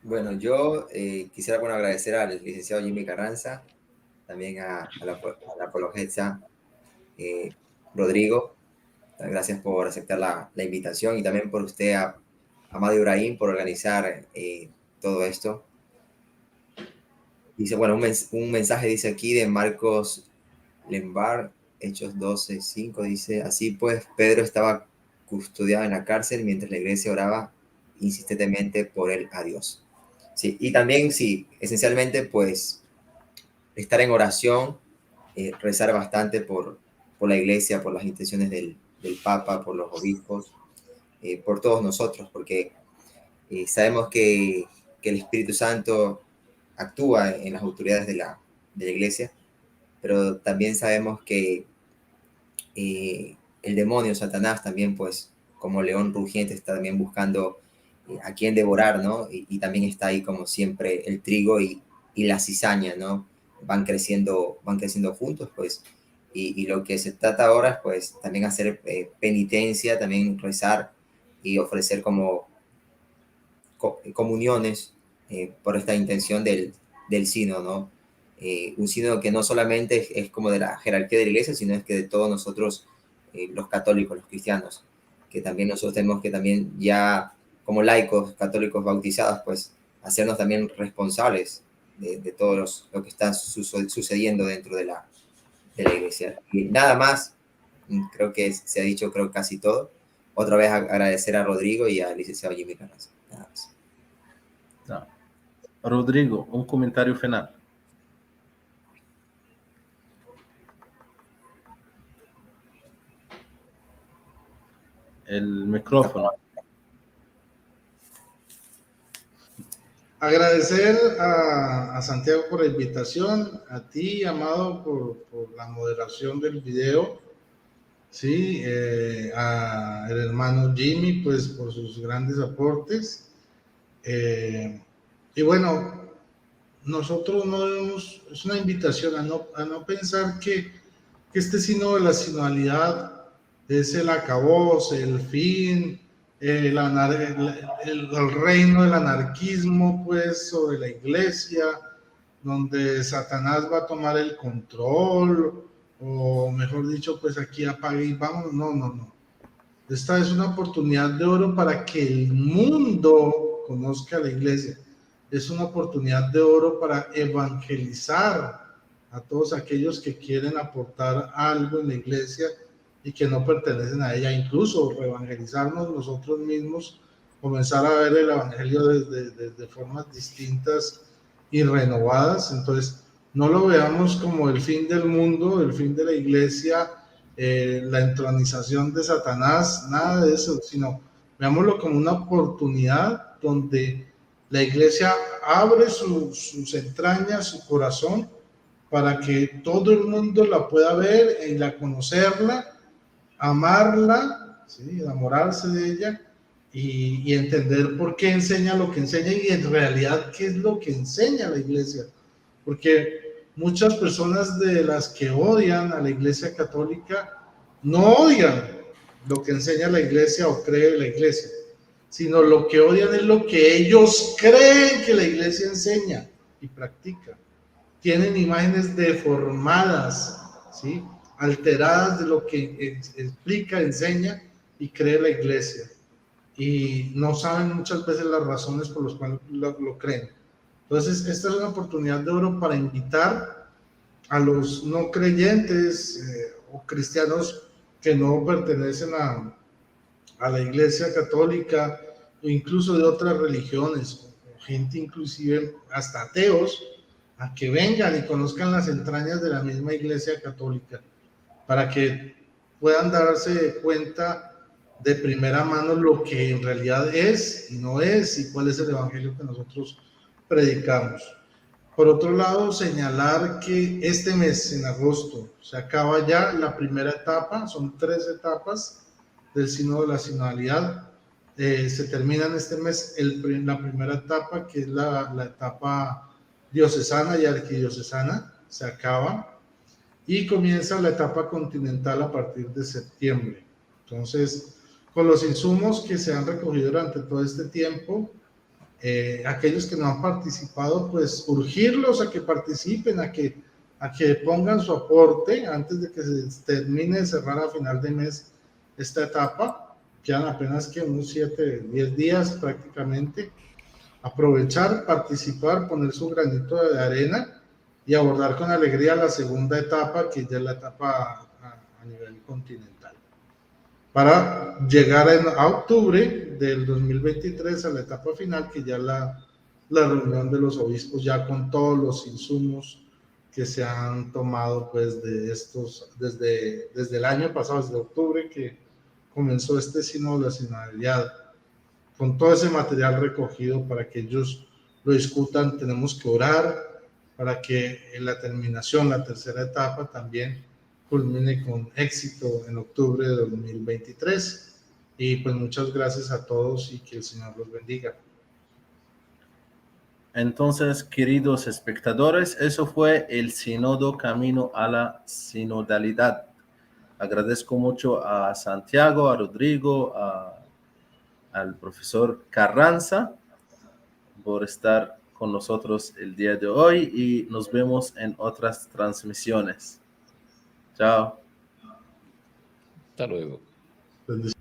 Bueno, yo quisiera agradecer al licenciado Jimmy Carranza, también a la apologeta Rodrigo. Gracias por aceptar la invitación, y también por usted, Amado Ibrahim, por organizar todo esto. Dice, bueno, un mensaje dice aquí de Marcos Lembar, Hechos 12:5, dice: así pues, Pedro estaba custodiado en la cárcel mientras la iglesia oraba insistentemente por él a Dios. Sí, y también, sí, esencialmente, pues, estar en oración, rezar bastante por la iglesia, por las intenciones del Papa, por los obispos, por todos nosotros, porque sabemos que el Espíritu Santo actúa en las autoridades de la iglesia, pero también sabemos que el demonio, Satanás, también, pues, como león rugiente, está también buscando a quien devorar, ¿no? Y también está ahí, como siempre, el trigo y la cizaña, ¿no? Van creciendo juntos, pues. Y lo que se trata ahora es, pues, también hacer penitencia, también rezar y ofrecer como comuniones por esta intención del sínodo, ¿no? Un sínodo que no solamente es como de la jerarquía de la iglesia, sino es que de todos nosotros, los católicos, los cristianos, que también nosotros tenemos que también, ya como laicos católicos bautizados, pues, hacernos también responsables de todo lo que está sucediendo dentro de la iglesia. Y nada más, creo que se ha dicho, creo, casi todo. Otra vez agradecer a Rodrigo y al licenciado Jimmy Carranza. Nada más. No. Rodrigo, un comentario final. El micrófono. Agradecer a Santiago por la invitación, a ti, Amado, por la moderación del video, sí, a el hermano Jimmy, pues, por sus grandes aportes. Y bueno, nosotros no debemos, es una invitación a no pensar que este sínodo de la sinodalidad es el acabose, el fin, el reino del anarquismo, pues, sobre la iglesia, donde Satanás va a tomar el control, o mejor dicho, pues, aquí apague y vamos. No. Esta es una oportunidad de oro para que el mundo conozca a la iglesia. Es una oportunidad de oro para evangelizar a todos aquellos que quieren aportar algo en la iglesia y que no pertenecen a ella, incluso reevangelizarnos nosotros mismos comenzar a ver el Evangelio de formas distintas y renovadas. Entonces, no lo veamos como el fin del mundo, el fin de la iglesia, la entronización de Satanás, nada de eso, sino veámoslo como una oportunidad donde la iglesia abre sus entrañas, su corazón, para que todo el mundo la pueda ver y la conocerla, amarla, ¿sí? Enamorarse de ella y entender por qué enseña lo que enseña y en realidad qué es lo que enseña la iglesia. Porque muchas personas de las que odian a la iglesia católica no odian lo que enseña la iglesia o cree la iglesia, sino lo que odian es lo que ellos creen que la iglesia enseña y practica. Tienen imágenes deformadas, ¿sí? Alteradas de lo que explica, enseña y cree la iglesia. Y no saben muchas veces las razones por las cuales lo creen. Entonces, esta es una oportunidad de oro para invitar a los no creyentes o cristianos que no pertenecen a la iglesia católica o incluso de otras religiones, gente inclusive hasta ateos, a que vengan y conozcan las entrañas de la misma iglesia católica, para que puedan darse cuenta de primera mano lo que en realidad es y no es y cuál es el evangelio que nosotros predicamos. Por otro lado, señalar que este mes, en agosto, se acaba ya la primera etapa, son 3 etapas del sínodo de la sinodalidad. Se termina en este mes la primera etapa, que es la etapa diocesana y arquidiocesana, se acaba, y comienza la etapa continental a partir de septiembre. Entonces, con los insumos que se han recogido durante todo este tiempo, aquellos que no han participado, pues urgirlos a que participen, a que pongan su aporte antes de que se termine de cerrar a final de mes esta etapa. Quedan apenas que unos 7, 10 días prácticamente. Aprovechar, participar, poner su granito de arena y abordar con alegría la segunda etapa, que ya es la etapa a nivel continental, para llegar a octubre del 2023 a la etapa final, que ya la reunión de los obispos, ya con todos los insumos que se han tomado pues de estos, desde el año pasado, desde octubre que comenzó este sínodo de la sinodalidad, con todo ese material recogido para que ellos lo discutan. Tenemos que orar para que en la terminación, la tercera etapa, también culmine con éxito en octubre de 2023. Y pues muchas gracias a todos y que el Señor los bendiga. Entonces, queridos espectadores, eso fue el Sínodo Camino a la Sinodalidad. Agradezco mucho a Santiago, a Rodrigo, al profesor Carranza por estar con nosotros el día de hoy y nos vemos en otras transmisiones. Chao. Hasta luego. Bendiciones.